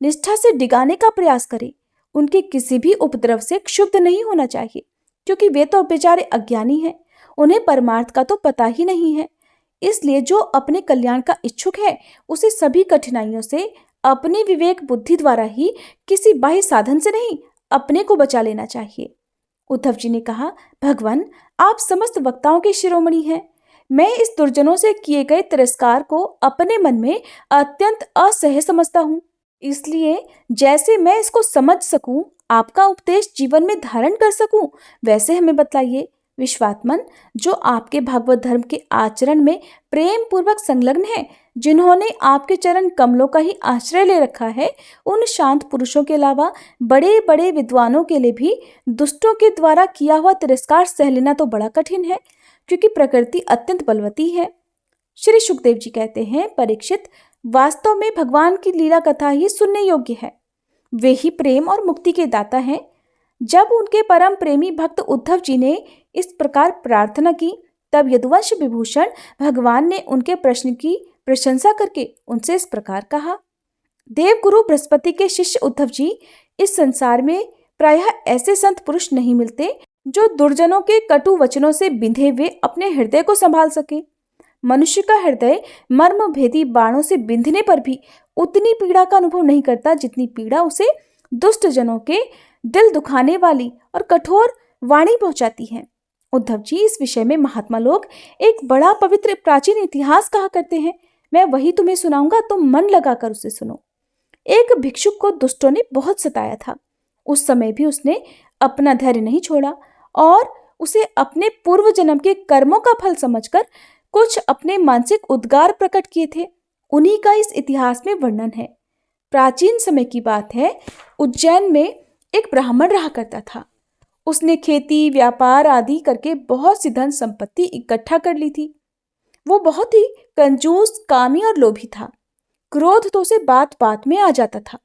निष्ठा से डिगाने का प्रयास करें, उनके किसी भी उपद्रव से क्षुब्ध नहीं होना चाहिए, क्योंकि वे तो बेचारे अज्ञानी हैं, उन्हें परमार्थ का तो पता ही नहीं है। इसलिए जो अपने कल्याण का इच्छुक है, उसे सभी कठिनाइयों से अपनी विवेक बुद्धि द्वारा ही, किसी बाह्य साधन से नहीं, अपने को बचा लेना चाहिए। उद्धव जी ने कहा, भगवान, आप समस्त वक्ताओं के शिरोमणि हैं। मैं इस दुर्जनों से किए गए तिरस्कार को अपने मन में अत्यंत असह्य समझता हूँ। इसलिए जैसे मैं इसको समझ सकूं, आपका उपदेश जीवन में धारण कर सकूं, वैसे हमें बतलाइए। विश्वात्मन, जो आपके भागवत धर्म के आचरण में प्रेम पूर्वक संलग्न है, जिन्होंने आपके चरण कमलों का ही आश्रय ले रखा है, उन शांत पुरुषों के अलावा बड़े बड़े विद्वानों के लिए भी दुष्टों के द्वारा किया हुआ तिरस्कार सह लेना तो बड़ा कठिन है, क्योंकि प्रकृति अत्यंत बलवती है। श्री सुखदेव जी कहते हैं, परीक्षित, वास्तव में भगवान की लीला कथा ही सुनने योग्य है। वे ही प्रेम और मुक्ति के दाता हैं। जब उनके परम प्रेमी भक्त उद्धव जी ने इस प्रकार प्रार्थना की, तब यदुवंश विभूषण भगवान ने उनके प्रश्न की प्रशंसा करके उनसे इस प्रकार कहा, देवगुरु बृहस्पति के शिष्य उद्धव जी, इस संसार में प्रायः ऐसे संत पुरुष नहीं मिलते जो दुर्जनों के कटु वचनों से बिंधे हुए अपने हृदय को संभाल सके। मनुष्य का हृदय मर्म भेदी बाणों से बिंधने पर भी उतनी पीड़ा का अनुभव नहीं करता जितनी पीड़ा उसे दुष्ट जनों के दिल दुखाने वाली और कठोर वाणी पहुंचाती है। उद्धव जी, इस विषय में महात्मा लोग एक बड़ा पवित्र प्राचीन इतिहास कहा करते हैं। मैं वही तुम्हें सुनाऊंगा, तुम मन लगाकर उसे सुनो। एक भिक्षुक को दुष्टों ने बहुत सताया था। उस समय भी उसने अपना धैर्य नहीं छोड़ा और उसे अपने पूर्व जन्म के कर्मों का फल समझकर कुछ अपने मानसिक उद्गार प्रकट किए थे। उन्हीं का इस इतिहास में वर्णन है। प्राचीन समय की बात है। उज्जैन में एक ब्राह्मण रहा करता था। उसने खेती, व्यापार आदि करके बहुत सी धन संपत्ति इकट्ठा कर ली थी। वो बहुत ही कंजूस, कामी और लोभी था। क्रोध तो उसे बात बात में आ जाता था।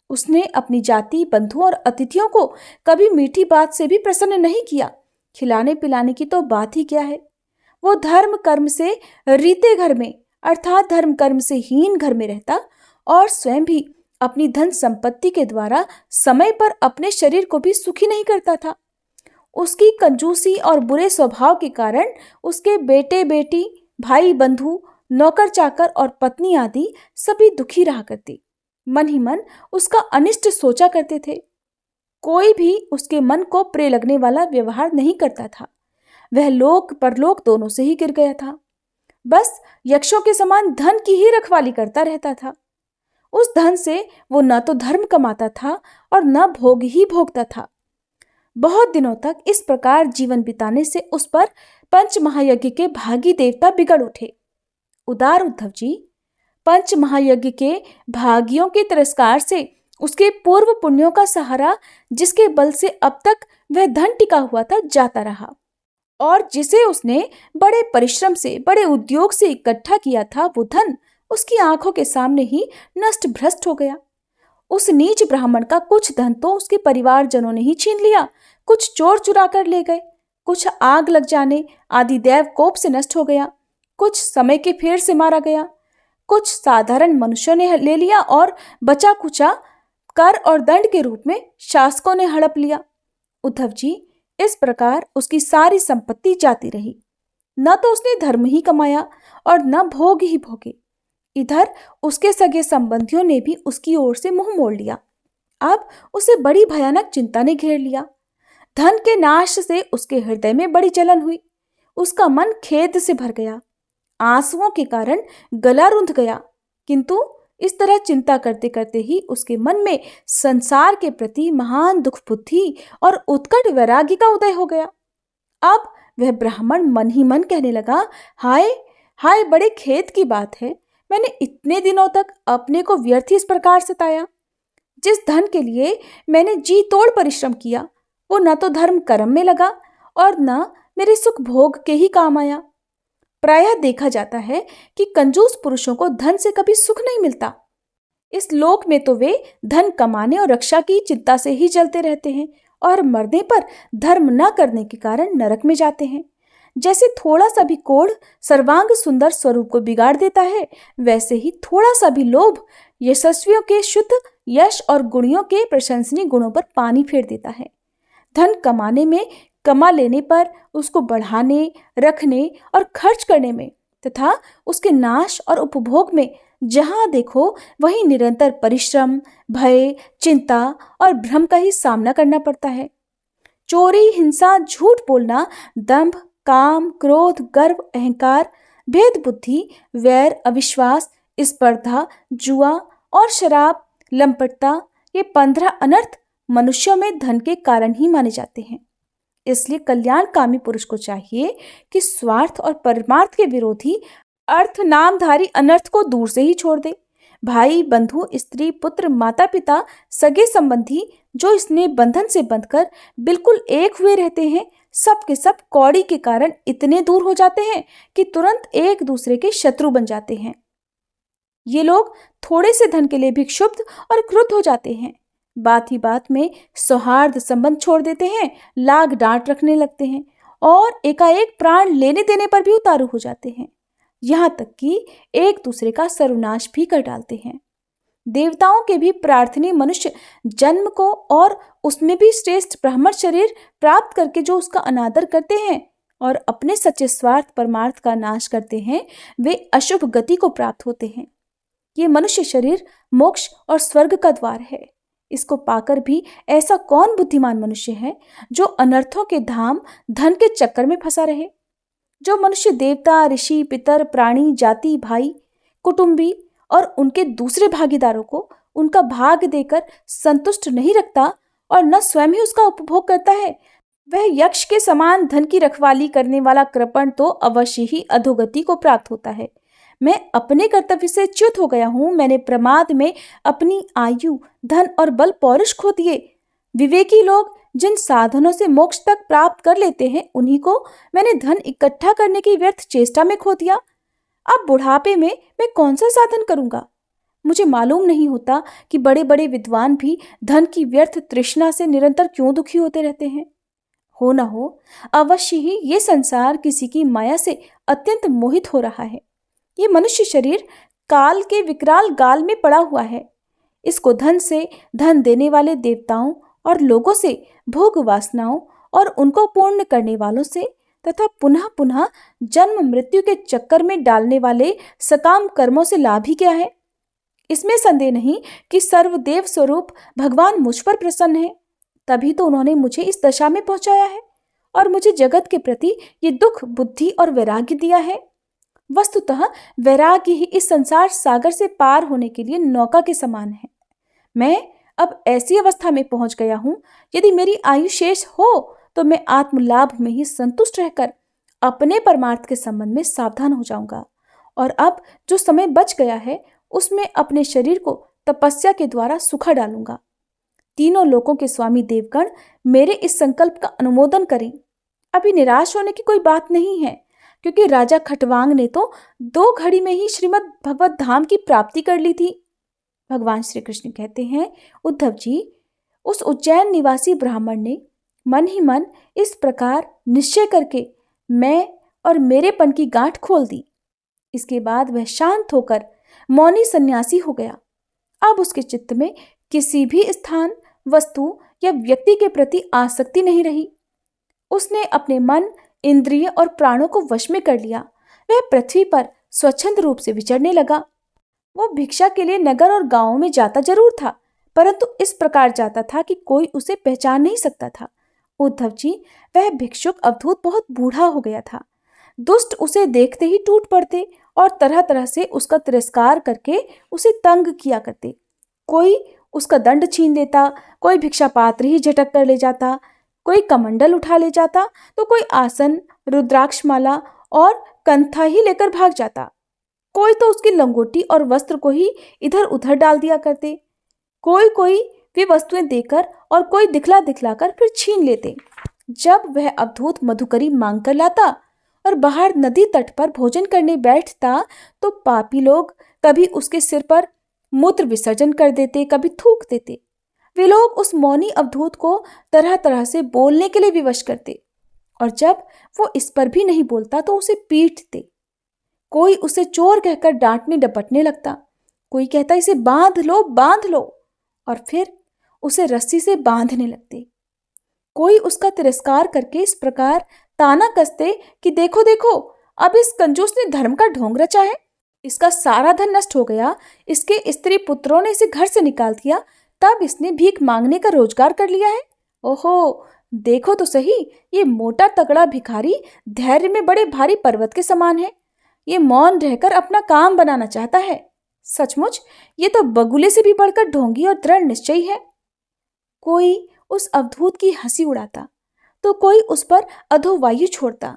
उसने अपनी जाति, बंधुओं और अतिथियों को कभी मीठी बात से भी प्रसन्न नहीं किया। खिलाने पिलाने की तो बात ही क्या है। वो धर्म कर्म से रीते घर में, अर्थात धर्म कर्म से हीन घर में रहता और स्वयं भी अपनी धन संपत्ति के द्वारा समय पर अपने शरीर को भी सुखी नहीं करता था। उसकी कंजूसी और बुरे स्वभाव के कारण उसके बेटे बेटी, भाई बंधु, नौकर चाकर और पत्नी आदि सभी दुखी रहा करते। मन ही मन उसका अनिष्ट सोचा करते थे। कोई भी उसके मन को प्रिय लगने वाला व्यवहार नहीं करता था। वह लोक परलोक दोनों से ही गिर गया था। बस यक्षों के समान धन की ही रखवाली करता रहता था। उस धन से वो न तो धर्म कमाता था और न भोग ही भोगता था। बहुत दिनों तक इस प्रकार जीवन बिताने से उस पर पंच महायज्ञ के भागी देवता बिगड़ उठे। उदार उद्धव जी, पंच महायज्ञ के भागियों के तिरस्कार से उसके पूर्व पुण्यों का सहारा, जिसके बल से अब तक वह धन टिका हुआ था, जाता रहा और जिसे उसने बड़े परिश्रम से, बड़े उद्योग से इकट्ठा किया था, वो धन उसकी आंखों के सामने ही नष्ट भ्रष्ट हो गया। उस नीच ब्राह्मण का कुछ धन तो उसके परिवारजनों ने ही छीन लिया, कुछ चोर चुरा कर ले गए, कुछ आग लग जाने आदि दैव कोप से नष्ट हो गया, कुछ समय के फेर से मारा गया, कुछ साधारण मनुष्यों ने ले लिया और बचा कुचा कर और दंड के रूप में शासकों ने हड़प लिया। उद्धव जी, इस प्रकार उसकी सारी संपत्ति जाती रही। न तो उसने धर्म ही कमाया और न भोग ही भोगे। इधर उसके सगे संबंधियों ने भी उसकी ओर से मुंह मोड़ लिया। अब उसे बड़ी भयानक चिंता ने घेर लिया। धन के नाश से उसके हृदय में बड़ी जलन हुई। उसका मन खेद से भर गया, आंसुओं के कारण गला रुंध गया। किंतु इस तरह चिंता करते करते ही उसके मन में संसार के प्रति महान दुख बुद्धि और उत्कट वैराग्य का उदय हो गया। अब वह ब्राह्मण मन ही मन कहने लगा, हाय हाय, बड़े खेद की बात है, मैंने इतने दिनों तक अपने को व्यर्थ इस प्रकार सताया। जिस धन के लिए मैंने जी तोड़ परिश्रम किया, वो न तो धर्म कर्म में लगा और न मेरे सुख भोग के ही काम आया। प्रायः देखा जाता है कि कंजूस पुरुषों को धन से कभी सुख नहीं मिलता। इस लोक में तो वे धन कमाने और रक्षा की चिंता से ही जलते रहते हैं और मरने पर धर्म न करने के कारण नरक में जाते हैं। जैसे थोड़ा सा भी कोढ़ सर्वांग सुंदर स्वरूप को बिगाड़ देता है, वैसे ही थोड़ा सा भी लोभ यशस्वियों के शुद्ध यश और गुणियों के प्रशंसनीय गुणों पर पानी फेर देता है। धन कमाने में, कमा लेने पर, उसको बढ़ाने, रखने और खर्च करने में तथा उसके नाश और उपभोग में जहां देखो वहीं निरंतर परिश्रम, भय, चिंता और भ्रम का ही सामना करना पड़ता है। चोरी, हिंसा, झूठ बोलना, दंभ, काम, क्रोध, गर्व, अहंकार, भेद बुद्धि, वैर, अविश्वास, स्पर्धा, जुआ और शराब, लंपटता, ये 15 अनर्थ मनुष्यों में धन के कारण ही माने जाते हैं। इसलिए कल्याणकामी पुरुष को चाहिए कि स्वार्थ और परमार्थ के विरोधी अर्थ नामधारी अनर्थ को दूर से ही छोड़ दे। भाई, बंधु, स्त्री, पुत्र, माता पिता, सगे संबंधी जो इसने बंधन से बंधकर बिल्कुल एक हुए रहते हैं, सब के सब कौड़ी के कारण इतने दूर हो जाते हैं कि तुरंत एक दूसरे के शत्रु बन जाते हैं। ये लोग थोड़े से धन के लिए भी क्षुब्ध और क्रुद्ध हो जाते हैं। बात ही बात में सौहार्द संबंध छोड़ देते हैं, लाग डांट रखने लगते हैं और एकाएक प्राण लेने देने पर भी उतारू हो जाते हैं। यहाँ तक कि एक दूसरे का सर्वनाश भी कर डालते हैं। देवताओं के भी प्रार्थनीय मनुष्य जन्म को और उसमें भी श्रेष्ठ ब्राह्मण शरीर प्राप्त करके जो उसका अनादर करते हैं और अपने सच्चे स्वार्थ परमार्थ का नाश करते हैं, वे अशुभ गति को प्राप्त होते हैं। ये मनुष्य शरीर मोक्ष और स्वर्ग का द्वार है। इसको पाकर भी ऐसा कौन बुद्धिमान मनुष्य है जो अनर्थों के धाम धन के चक्कर में फंसा रहे। जो मनुष्य देवता, ऋषि, पितर, प्राणी, जाति, भाई, कुटुंबी और उनके दूसरे भागीदारों को उनका भाग देकर संतुष्ट नहीं रखता और न स्वयं ही उसका उपभोग करता है, वह यक्ष के समान धन की रखवाली करने वाला कृपण तो अवश्य ही अधोगति को प्राप्त होता है। मैं अपने कर्तव्य से च्युत हो गया हूं। मैंने प्रमाद में अपनी आयु, धन और बल पौरुष खो दिए। विवेकी लोग जिन साधनों से मोक्ष तक प्राप्त कर लेते हैं, उन्हीं को मैंने धन इकट्ठा करने की व्यर्थ चेष्टा में खो दिया। अब बुढ़ापे में मैं कौन सा साधन करूंगा? मुझे मालूम नहीं होता कि बड़े बड़े विद्वान भी धन की व्यर्थ तृष्णा से निरंतर क्यों दुखी होते रहते हैं। हो न हो अवश्य ही ये संसार किसी की माया से अत्यंत मोहित हो रहा है। ये मनुष्य शरीर काल के विकराल गाल में पड़ा हुआ है। इसको धन से, धन देने वाले देवताओं और लोगों से, भोग वासनाओं और उनको पूर्ण करने वालों से तथा पुनः पुनः जन्म मृत्यु के चक्कर में डालने वाले सकाम कर्मों से लाभ ही क्या है? इसमें संदेह नहीं कि सर्वदेव स्वरूप भगवान मुझ पर प्रसन्न है, तभी तो उन्होंने मुझे इस दशा में पहुंचाया है और मुझे जगत के प्रति ये दुख, बुद्धि और वैराग्य दिया है। वस्तुतः वैराग्य ही इस संसार सागर से पार होने के लिए नौका के समान है। मैं अब ऐसी अवस्था में पहुंच गया हूं, यदि मेरी आयु शेष हो तो मैं आत्मलाभ में ही संतुष्ट रहकर अपने परमार्थ के संबंध में सावधान हो जाऊंगा और अब जो समय बच गया है उसमें अपने शरीर को तपस्या के द्वारा सुखा डालूंगा। तीनों लोकों के स्वामी देवगण मेरे इस संकल्प का अनुमोदन करें। अभी निराश होने की कोई बात नहीं है, क्योंकि राजा खटवांग ने तो 2 घड़ी में ही श्रीमद् भगवत धाम की प्राप्ति कर ली थी। भगवान श्री कृष्ण कहते हैं, उद्धव जी, उस उज्जैन निवासी ब्राह्मण ने मन ही मन इस प्रकार निश्चय करके मैं और मेरेपन की गांठ खोल दी। इसके बाद वह शांत होकर मौनी सन्यासी हो गया। अब उसके चित्त में किसी भी स्थान, वस्तु या व्यक्ति के प्रति आसक्ति नहीं रही। उसने अपने मन, इंद्रिय और प्राणों को वश में कर लिया। वह पृथ्वी पर स्वच्छंद रूप से विचरने लगा। वो भिक्षा के लिए नगर और गांवों में जाता जरूर था, परंतु इस प्रकार जाता था कि कोई उसे पहचान नहीं सकता था। उद्धव जी, वह भिक्षुक अवधूत बहुत बूढ़ा हो गया था। दुष्ट उसे देखते ही टूट पड़ते और तरह तरह से उसका तिरस्कार करके उसे तंग किया करते। कोई उसका दंड छीन लेता, कोई भिक्षा पात्र ही झटक कर ले जाता, कोई कमंडल उठा ले जाता, तो कोई आसन, रुद्राक्षमाला और कंथा ही लेकर भाग जाता। कोई तो उसकी लंगोटी और वस्त्र को ही इधर उधर डाल दिया करते। कोई कोई वे वस्तुएं देकर और कोई दिखला दिखलाकर फिर छीन लेते। जब वह अवधूत मधुकरी मांग कर लाता और बाहर नदी तट पर भोजन करने बैठता, तो पापी लोग कभी उसके सिर पर मूत्र विसर्जन कर देते, कभी थूक देते। वे लोग उस मौनी अवधूत को तरह तरह से बोलने के लिए विवश करते, और जब वो इस पर भी नहीं बोलता तो उसे पीटते। कोई उसे चोर कहकर डांटने डपटने लगता, कोई कहता इसे बांध लो बांध लो, और फिर उसे रस्सी से बांधने लगते। कोई उसका तिरस्कार करके इस प्रकार ताना कसते कि देखो देखो, अब इस कंजूस ने धर्म का ढोंग रचा है, इसका सारा धन नष्ट हो गया, इसके स्त्री पुत्रों ने इसे घर से निकाल दिया, तब इसने भीख मांगने का रोजगार कर लिया है। ओहो, देखो तो सही, ये मोटा तगड़ा भिखारी धैर्य में बड़े भारी पर्वत के समान है। ये मौन रहकर अपना काम बनाना चाहता है। सचमुच ये तो बगुले से भी बढ़कर ढोंगी और दृढ़ निश्चयी है। कोई उस अवधूत की हंसी उड़ाता, तो कोई उस पर अधोवायु छोड़ता।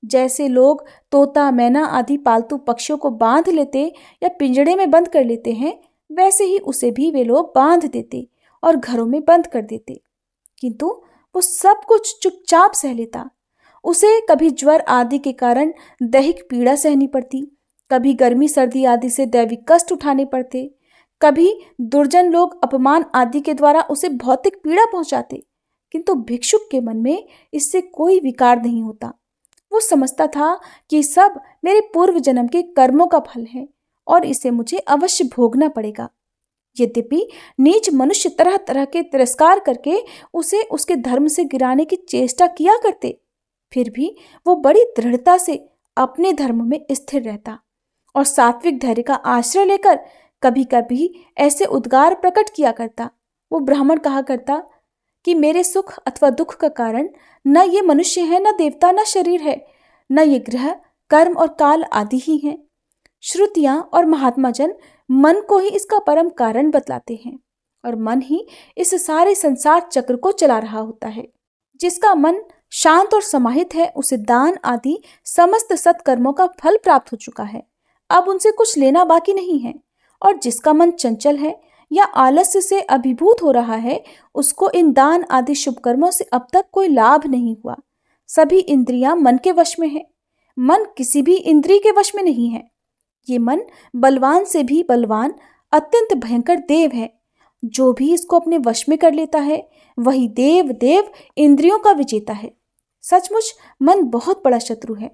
जैसे लोग तोता, मैना आदि पालतू पक्षियों को बांध लेते या पिंजड़े में बंद कर लेते हैं, वैसे ही उसे भी वे लोग बांध देते और घरों में बंद कर देते। किंतु वो सब कुछ चुपचाप सह लेता। उसे कभी ज्वर आदि के कारण दैहिक पीड़ा सहनी पड़ती, कभी गर्मी सर्दी आदि से दैविक कष्ट उठाने पड़ते, कभी दुर्जन लोग अपमान आदि के द्वारा उसे भौतिक पीड़ा पहुंचाते। किंतु भिक्षुक के मन में इससे कोई विकार नहीं होता। वो समझता था कि सब मेरे पूर्व जन्म के कर्मों का फल है और इसे मुझे अवश्य भोगना पड़ेगा। यद्यपि नीच मनुष्य तरह तरह के तिरस्कार करके उसे उसके धर्म से गिराने की चेष्टा किया करते, फिर भी वो बड़ी दृढ़ता से अपने धर्म में स्थिर रहता और सात्विक धैर्य का आश्रय लेकर कभी कभी ऐसे उद्गार प्रकट किया करता। वो ब्राह्मण कहा करता कि मेरे सुख अथवा दुख का कारण न ये मनुष्य है, न देवता, न शरीर है, न ये ग्रह, कर्म और काल आदि ही हैं। श्रुतियां और महात्मा जन मन को ही इसका परम कारण बतलाते हैं, और मन ही इस सारे संसार चक्र को चला रहा होता है। जिसका मन शांत और समाहित है, उसे दान आदि समस्त सत्कर्मों का फल प्राप्त हो चुका है, अब उनसे कुछ लेना बाकी नहीं है। और जिसका मन चंचल है या आलस्य से अभिभूत हो रहा है, उसको इन दान आदि शुभ कर्मों से अब तक कोई लाभ नहीं हुआ। सभी इंद्रियां मन के वश में है, मन किसी भी इंद्रिय के वश में नहीं है। ये मन बलवान से भी बलवान अत्यंत भयंकर देव है। जो भी इसको अपने वश में कर लेता है, वही देव इंद्रियों का विजेता है। सचमुच मन बहुत बड़ा शत्रु है,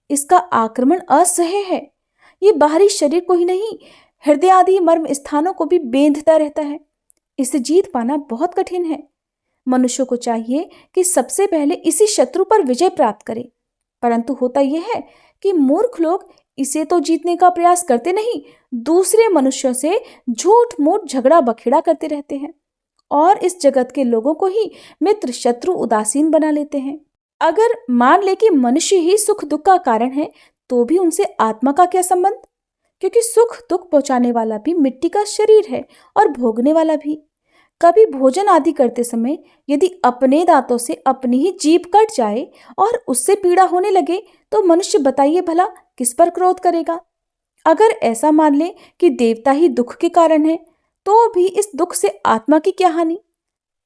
इसका आक्रमण असह्य है। ये बाहरी शरीर को ही नहीं, हृदय आदि मर्म स्थानों को भी बेंधता रहता है। इसे जीत पाना बहुत कठिन है। मनुष्य को चाहिए कि सबसे पहले इसी शत्रु पर विजय प्राप्त करे, परंतु होता यह है कि मूर्ख लोग इसे तो जीतने का प्रयास करते नहीं, दूसरे मनुष्यों से झूठ मूठ झगड़ा बखेड़ा करते रहते हैं और इस जगत के लोगों को ही मित्र शत्रु उदासीन बना लेते हैं। अगर मान ले कि मनुष्य ही सुख दुख का कारण है, तो भी उनसे आत्मा का क्या संबंध? क्योंकि सुख दुख पहुंचाने वाला भी मिट्टी का शरीर है और भोगने वाला भी। कभी भोजन आदि करते समय यदि अपने दांतों से अपनी ही जीभ कट जाए और उससे पीड़ा होने लगे, तो मनुष्य बताइए भला किस पर क्रोध करेगा? अगर ऐसा मान ले कि देवता ही दुख के कारण है, तो भी इस दुख से आत्मा की क्या हानि?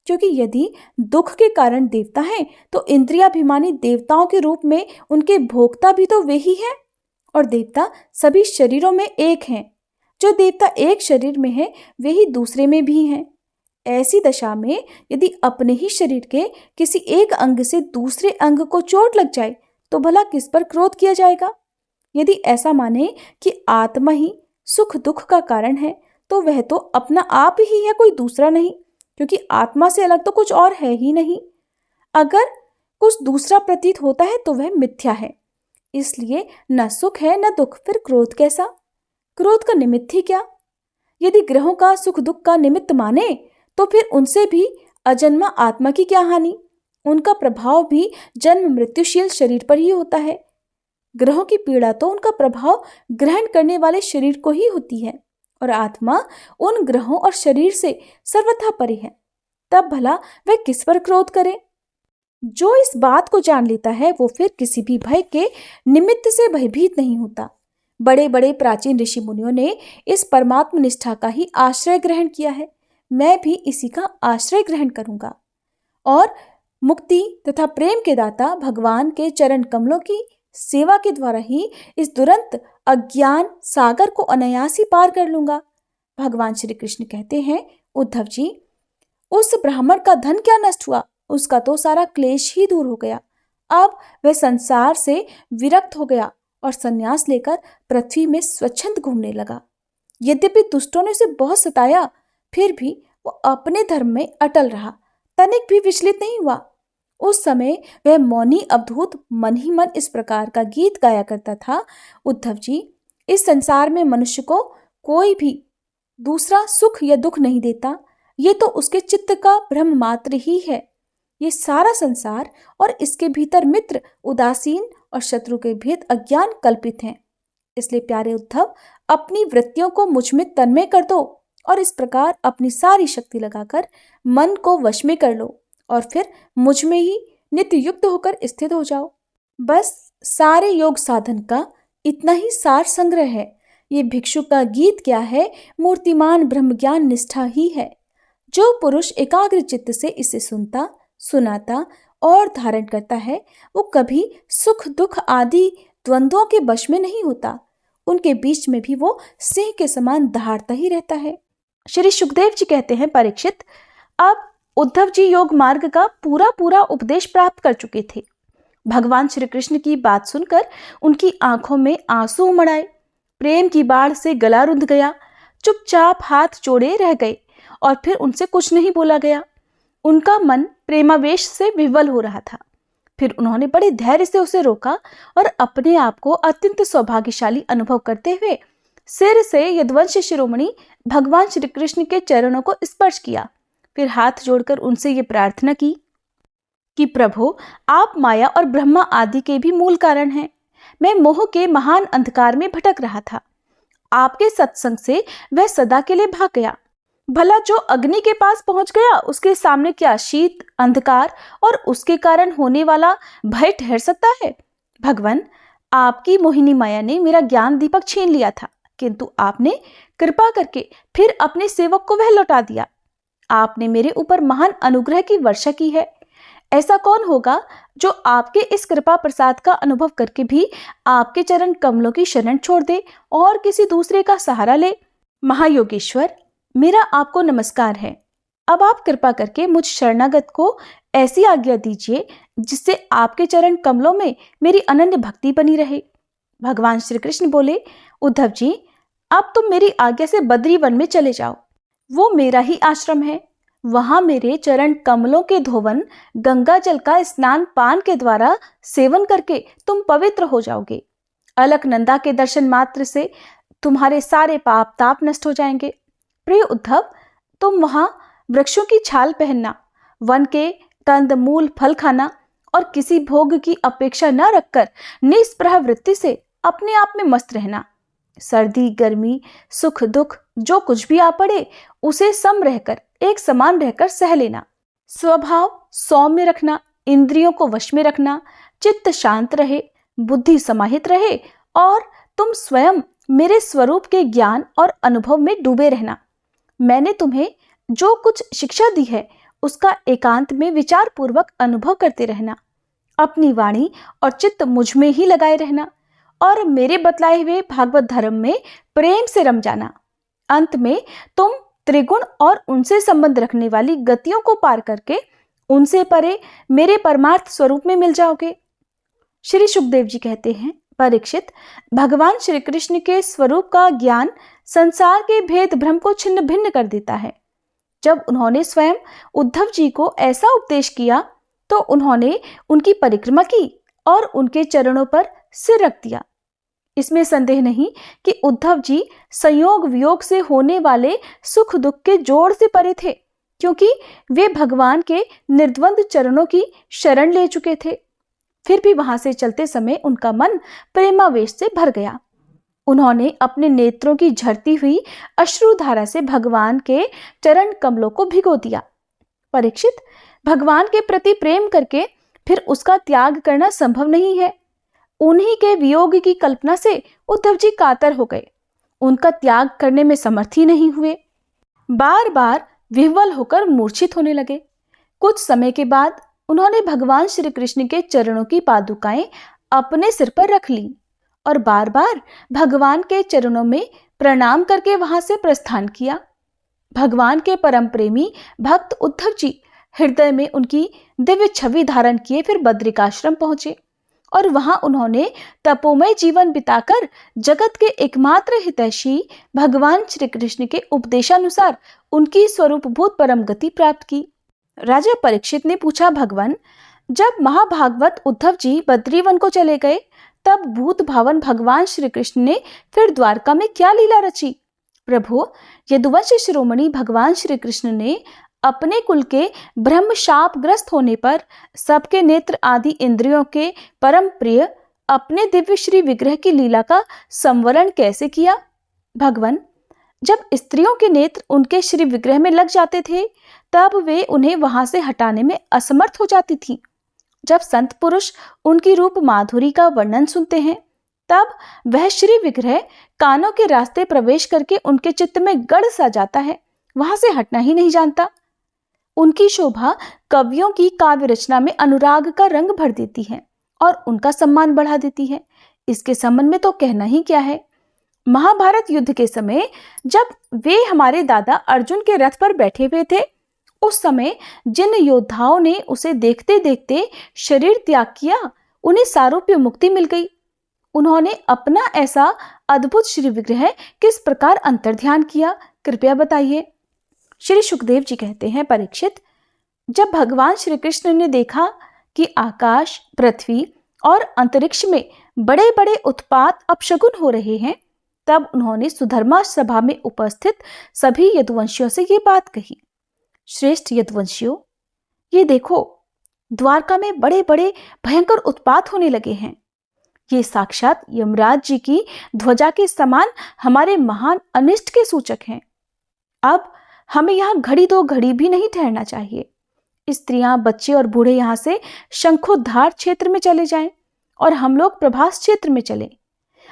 क्योंकि यदि दुख के कारण देवता हैं, तो इंद्रियाभिमानी देवताओं के रूप में उनके भोक्ता भी तो वे ही हैं, और देवता सभी शरीरों में एक हैं। जो देवता एक शरीर में है वे ही दूसरे में भी हैं। ऐसी दशा में यदि अपने ही शरीर के किसी एक अंग से दूसरे अंग को चोट लग जाए तो भला किस पर क्रोध किया जाएगा? यदि ऐसा माने कि आत्मा ही सुख दुख का कारण है तो वह तो अपना आप ही है, कोई दूसरा नहीं, क्योंकि आत्मा से अलग तो कुछ और है ही नहीं। अगर कुछ दूसरा प्रतीत होता है तो वह मिथ्या है। इसलिए न सुख है न दुख, फिर क्रोध कैसा? क्रोध का निमित्त ही क्या? यदि ग्रहों का सुख दुख का निमित्त माने तो फिर उनसे भी अजन्मा आत्मा की क्या हानि? उनका प्रभाव भी जन्म मृत्युशील शरीर पर ही होता है। ग्रहों की पीड़ा तो उनका प्रभाव ग्रहण करने वाले शरीर को ही होती है और आत्मा उन ग्रहों और शरीर से सर्वथा परे है। तब भला वह किस पर क्रोध करे? जो इस बात को जान लेता है वो फिर किसी भी भय के निमित्त से भयभीत नहीं होता। बड़े बड़े प्राचीन ऋषि मुनियों ने इस परमात्म निष्ठा का ही आश्रय ग्रहण किया है। मैं भी इसी का आश्रय ग्रहण करूंगा और मुक्ति तथा प्रेम के दाता भगवान के चरण कमलों की सेवा के द्वारा ही इस दुरंत अज्ञान सागर को अनायास ही पार कर लूंगा। भगवान श्री कृष्ण कहते हैं, उद्धव जी, उस ब्राह्मण का धन क्या नष्ट हुआ? उसका तो सारा क्लेश ही दूर हो गया। अब वह संसार से विरक्त हो गया और संन्यास लेकर पृथ्वी में स्वच्छंद घूमने लगा। यद्यपि दुष्टों ने उसे बहुत सताया, फिर भी वो अपने धर्म में अटल रहा, तनिक भी विचलित नहीं हुआ। उस समय वह मौनी अवधूत मन ही मन इस प्रकार का गीत गाया करता था, उद्धव जी, इस संसार में मनुष्य को कोई भी दूसरा सुख या दुख नहीं देता, ये तो उसके चित्त का भ्रम मात्र ही है। ये सारा संसार और इसके भीतर मित्र उदासीन और शत्रु के भेद अज्ञान कल्पित हैं। इसलिए प्यारे उद्धव, अपनी वृत्तियों को मुझ में तन्मय कर दो और इस प्रकार अपनी सारी शक्ति लगाकर मन को वश में कर लो और फिर मुझ में ही नित्य युक्त होकर स्थित हो जाओ। बस सारे योग साधन का इतना ही सार संग्रह है। ये भिक्षु का गीत क्या है? मूर्तिमान ब्रह्म ज्ञान निष्ठा ही है। जो पुरुष एकाग्र चित्त से इसे सुनता, सुनाता और धारण करता है वो कभी सुख दुख आदि द्वंद्वों के वश में नहीं होता। उनके बीच में भी वो सिंह के समान दहाड़ता ही रहता है। श्री सुखदेव जी कहते हैं, परीक्षित, अब उद्धव जी योग मार्ग का पूरा पूरा उपदेश प्राप्त कर चुके थे। भगवान श्री कृष्ण की बात सुनकर उनकी आंखों में आंसू उमड़ आए। प्रेम की बाढ़ से गला रुंध गया। चुपचाप हाथ जोड़े रह गए और फिर उनसे कुछ नहीं बोला गया। उनका मन प्रेमावेश से विह्वल हो रहा था। फिर उन्होंने बड़े धैर्य से उसे रोका और अपने आप को अत्यंत सौभाग्यशाली अनुभव करते हुए सिर से यदुवंश शिरोमणि भगवान श्री कृष्ण के चरणों को स्पर्श किया। फिर हाथ जोड़कर उनसे ये प्रार्थना की कि प्रभु, आप माया और ब्रह्मा आदि के भी मूल कारण हैं। मैं मोह के महान अंधकार में भटक रहा था। आपके सत्संग से वह सदा के लिए भाग गया। भला जो अग्नि के पास पहुंच गया उसके सामने क्या शीत, अंधकार और उसके कारण होने वाला भय ठहर सकता है? भगवान, आपकी मोहिनी माया ने मेरा ज्ञान दीपक छीन लिया था, किंतु आपने कृपा करके फिर अपने सेवक को वह लौटा दिया। आपने मेरे ऊपर महान अनुग्रह की वर्षा की है। ऐसा कौन होगा जो आपके इस कृपा प्रसाद का अनुभव करके भी आपके चरण कमलों की शरण छोड़ दे और किसी दूसरे का सहारा ले? महायोगेश्वर, मेरा आपको नमस्कार है। अब आप कृपा करके मुझ शरणागत को ऐसी आज्ञा दीजिए जिससे आपके चरण कमलों में मेरी अनन्य भक्ति बनी रहे। भगवान श्री कृष्ण बोले, उद्धव जी, अब तुम मेरी आज्ञा से बद्री वन में चले जाओ। वो मेरा ही आश्रम है। वहां मेरे चरण कमलों के धोवन गंगा जल का स्नान पान के द्वारा सेवन करके तुम पवित्र हो जाओगे। अलकनंदा के दर्शन मात्र से तुम्हारे सारे पाप ताप नष्ट हो जाएंगे। प्रिय उद्धव, तुम वहां वृक्षों की छाल पहनना, वन के कंद मूल फल खाना और किसी भोग की अपेक्षा न रखकर निष्प्रह वृत्ति से अपने आप में मस्त रहना। सर्दी गर्मी सुख दुख जो कुछ भी आ पड़े उसे सम रहकर एक समान रहकर सह लेना। स्वभाव सौम्य रखना, इंद्रियों को वश में रखना, चित्त शांत रहे, बुद्धि समाहित रहे और तुम स्वयं मेरे स्वरूप के ज्ञान और अनुभव में डूबे रहना। मैंने तुम्हें जो कुछ शिक्षा दी है उसका एकांत में विचार पूर्वक अनुभव करते रहना। अपनी वाणी और चित्त मुझ में ही लगाए रहना और मेरे बतलाए हुए भागवत धर्म में प्रेम से रम जाना। अंत में तुम त्रिगुण और उनसे संबंध रखने वाली गतियों को पार करके उनसे परे मेरे परमार्थ स्वरूप में मिल जाओगे। श्री सुखदेव जी कहते हैं, परीक्षित, भगवान श्री कृष्ण के स्वरूप का ज्ञान संसार के भेद भ्रम को छिन्न भिन्न कर देता है। जब उन्होंने स्वयं उद्धव जी को ऐसा उपदेश किया तो उन्होंने उनकी परिक्रमा की और उनके चरणों पर सिर रख दिया। इसमें संदेह नहीं कि उद्धव जी संयोग वियोग से होने वाले सुख दुख के जोड़ से परे थे, क्योंकि वे भगवान के निर्द्वंद चरणों की शरण ले चुके थे। फिर भी वहां से चलते समय उनका मन प्रेमावेश से भर गया। उन्होंने अपने नेत्रों की झरती हुई अश्रुधारा से भगवान के चरण कमलों को भिगो दिया। परीक्षित, भगवान के प्रति प्रेम करके फिर उसका त्याग करना संभव नहीं है। उन्हीं के वियोग की कल्पना से उद्धव जी कातर हो गए, उनका त्याग करने में समर्थ ही नहीं हुए। बार बार विह्वल होकर मूर्छित होने लगे। कुछ समय के बाद उन्होंने भगवान श्री कृष्ण के चरणों की पादुकाएं अपने सिर पर रख ली और बार बार भगवान के चरणों में प्रणाम करके वहां से प्रस्थान किया। भगवान के परम प्रेमी भक्त उद्धव जी हृदय में उनकी दिव्य छवि धारण किए फिर बद्रिकाश्रम पहुंचे और वहां उन्होंने तपोमय जीवन बिताकर जगत के एकमात्र हितैषी भगवान श्री कृष्ण के उपदेशानुसार उनकी स्वरूपभूत परम गति प्राप्त की। राजा परीक्षित ने पूछा, भगवान, जब महाभागवत उद्धव जी बद्रीवन को चले गए तब भूत भावन भगवान श्री कृष्ण ने फिर द्वारका में क्या लीला रची? प्रभु, यदुवंश शिरोमणि भगवान श्री कृष्ण ने अपने कुल के ब्रह्म शाप ग्रस्त होने पर सबके नेत्र आदि इंद्रियों के परम प्रिय अपने दिव्य श्री विग्रह की लीला का संवरण कैसे किया? भगवान, जब स्त्रियों के नेत्र उनके श्री विग्रह में लग जाते थे तब वे उन्हें वहां से हटाने में असमर्थ हो जाती थी। जब संत पुरुष उनकी रूप माधुरी का वर्णन सुनते हैं तब वह श्री विग्रह कानों के रास्ते प्रवेश करके उनके चित्त में गड़ सा जाता है, वहां से हटना ही नहीं जानता। उनकी शोभा कवियों की काव्य रचना में अनुराग का रंग भर देती है और उनका सम्मान बढ़ा देती है। इसके संबंध में तो कहना ही क्या है। महाभारत युद्ध के समय जब वे हमारे दादा अर्जुन के रथ पर बैठे हुए थे, उस समय जिन योद्धाओं ने उसे देखते देखते शरीर त्याग किया, उन्हें सारूप्य मुक्ति मिल गई। उन्होंने अपना ऐसा अद्भुत श्री विग्रह किस प्रकार अंतर्ध्यान किया, कृपया बताइए। श्री सुखदेव जी कहते हैं, परीक्षित, जब भगवान श्री कृष्ण ने देखा कि आकाश, पृथ्वी और अंतरिक्ष में बड़े बड़े उत्पात अपशगुन हो रहे हैं, तब उन्होंने सुधर्मा सभा में उपस्थित सभी यदुवंशियों से ये बात कही। श्रेष्ठ यदुवंशियों, ये देखो, द्वारका में बड़े बड़े भयंकर उत्पात होने लगे हैं। ये साक्षात यमराज जी की ध्वजा के समान हमारे महान अनिष्ट के सूचक हैं। अब हमें यहाँ घड़ी दो घड़ी भी नहीं ठहरना चाहिए। स्त्रियां, बच्चे और बूढ़े यहाँ से शंखोद्धार क्षेत्र में चले जाएं और हम लोग प्रभास क्षेत्र में चलें।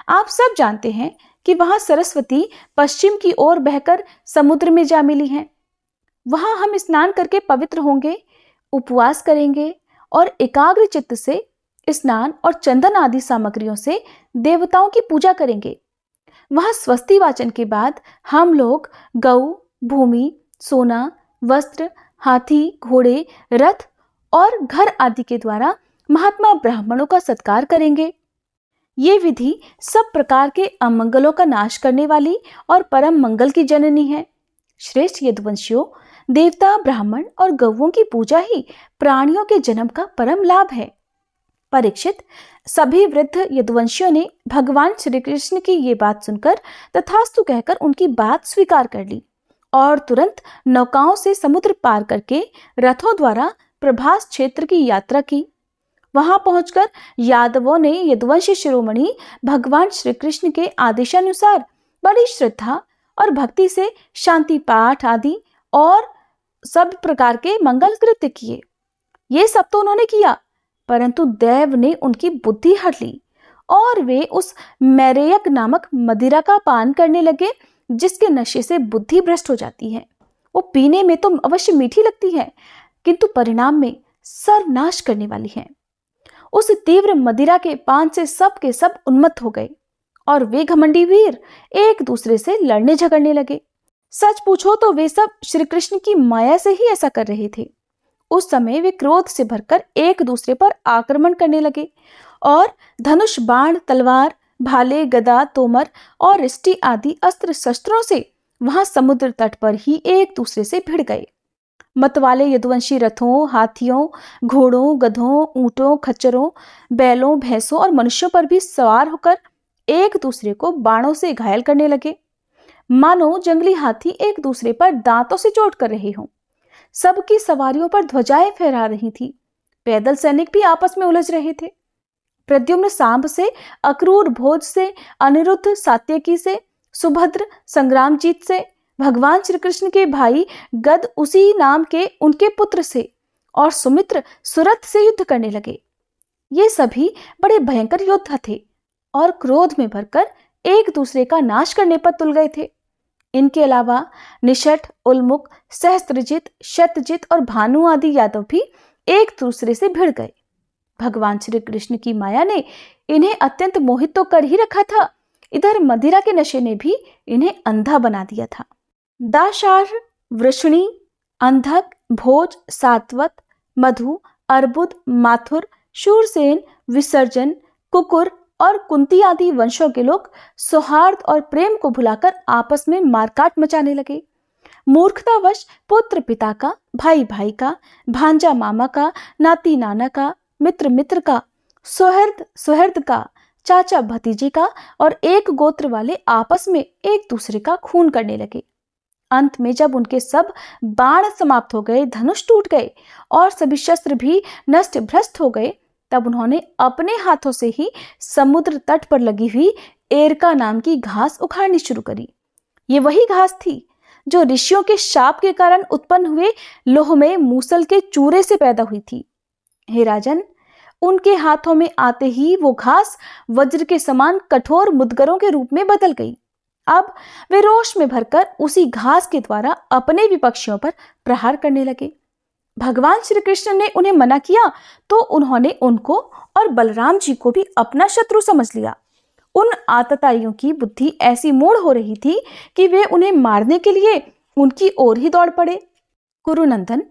आप सब जानते हैं कि वहां सरस्वती पश्चिम की ओर बहकर समुद्र में जा मिली हैं। वहां हम स्नान करके पवित्र होंगे, उपवास करेंगे और एकाग्र चित्त से स्नान और चंदन आदि सामग्रियों से देवताओं की पूजा करेंगे। वहां स्वस्ति वाचन के बाद हम लोग गौ, भूमि, सोना, वस्त्र, हाथी, घोड़े, रथ और घर आदि के द्वारा महात्मा ब्राह्मणों का सत्कार करेंगे। ये विधि सब प्रकार के अमंगलों का नाश करने वाली और परम मंगल की जननी है। श्रेष्ठ यदुवंशियों, देवता, ब्राह्मण और गौओं की पूजा ही प्राणियों के जन्म का परम लाभ है। परीक्षित, सभी वृद्ध यदुवंशियों ने भगवान श्री कृष्ण की ये बात सुनकर तथास्तु कहकर उनकी बात स्वीकार कर ली और तुरंत नौकाओं से समुद्र पार करके रथों द्वारा प्रभास क्षेत्र की यात्रा की। वहां पहुंचकर यादवों ने यदुवंशी शिरोमणि भगवान श्री कृष्ण के आदेशानुसार बड़ी श्रद्धा और भक्ति से शांति पाठ आदि और सब प्रकार के मंगल कृत्य किए। ये सब तो उन्होंने किया, परंतु देव ने उनकी बुद्धि हट ली और वे उस मैरेयक नामक मदिरा का पान करने लगे, जिसके नशे से बुद्धि भ्रष्ट हो जाती है। वो पीने में तो अवश्य मीठी लगती है, किंतु परिणाम में सर्वनाश करने वाली है। उस तीव्र मदिरा के पान से सब के सब उन्मत्त हो गए और वे घमंडी वीर एक दूसरे से लड़ने झगड़ने लगे। सच पूछो तो वे सब श्री कृष्ण की माया से ही ऐसा कर रहे थे। उस समय वे क्रोध से भरकर एक दूसरे पर आक्रमण करने लगे और धनुष, बाण, तलवार, भाले, गदा, तोमर और रिष्टि आदि अस्त्र शस्त्रों से वहां समुद्र तट पर ही एक दूसरे से भिड़ गए। मतवाले यदुवंशी रथों, हाथियों, घोड़ों, गधों, ऊंटों, खच्चरों, बैलों, भैंसों और मनुष्यों पर भी सवार होकर एक दूसरे को बाणों से घायल करने लगे, मानो जंगली हाथी एक दूसरे पर दांतों से चोट कर रहे हों। सबकी सवारियों पर ध्वजाएं फहरा रही थी। पैदल सैनिक भी आपस में उलझ रहे थे। प्रद्युम्न सांब से, अक्रूर भोज से, अनिरुद्ध सात्यकी से, सुभद्र संग्रामजीत से, भगवान श्री कृष्ण के भाई गद उसी नाम के उनके पुत्र से और सुमित्र सुरथ से युद्ध करने लगे। ये सभी बड़े भयंकर योद्धा थे और क्रोध में भरकर एक दूसरे का नाश करने पर तुल गए थे। इनके अलावा निषठ, उल्मुख, सहस्त्रजित, शतजित और भानु आदि यादव भी एक दूसरे से भिड़ गए। भगवान श्री कृष्ण की माया ने इन्हें अत्यंत मोहित तो कर ही रखा था, इधर मदिरा के नशे ने भी इन्हें अंधा बना दिया था। दाशार, वृषणी, अंधक, भोज, सात्वत, मधु, अर्बुद, माथुर, शूरसेन, विसर्जन, कुकुर और कुंती आदि वंशों के लोग सौहार्द और प्रेम को भुलाकर आपस में मारकाट मचाने लगे। मूर्खतावश पुत्र पिता का, भाई भाई का, भांजा मामा का, नाती नाना का, मित्र मित्र का, सुहृद सुहृद का, चाचा भतीजे का और एक गोत्र वाले आपस में एक दूसरे का खून करने लगे। अंत में जब उनके सब बाण समाप्त हो गए, धनुष टूट गए और सभी शस्त्र भी नष्ट भ्रष्ट हो गए, तब उन्होंने अपने हाथों से ही समुद्र तट पर लगी हुई एरका नाम की घास उखाड़नी शुरू करी। ये वही घास थी जो ऋषियों के शाप के कारण उत्पन्न हुए लोह में मूसल के चूरे से पैदा हुई थी। हे राजन, उनके हाथों में आते ही वो घास वज्र के समान कठोर मुद्गरों के रूप में बदल गई। अब वे रोष में भरकर उसी घास के द्वारा अपने विपक्षियों पर प्रहार करने लगे। भगवान श्री कृष्ण ने उन्हें मना किया तो उन्होंने उनको और बलराम जी को भी अपना शत्रु समझ लिया। उन आतताइयों की बुद्धि ऐसी मूढ़ हो रही थी कि वे उन्हें मारने के लिए उनकी ओर ही दौड़ पड़े। कुरुनंदन,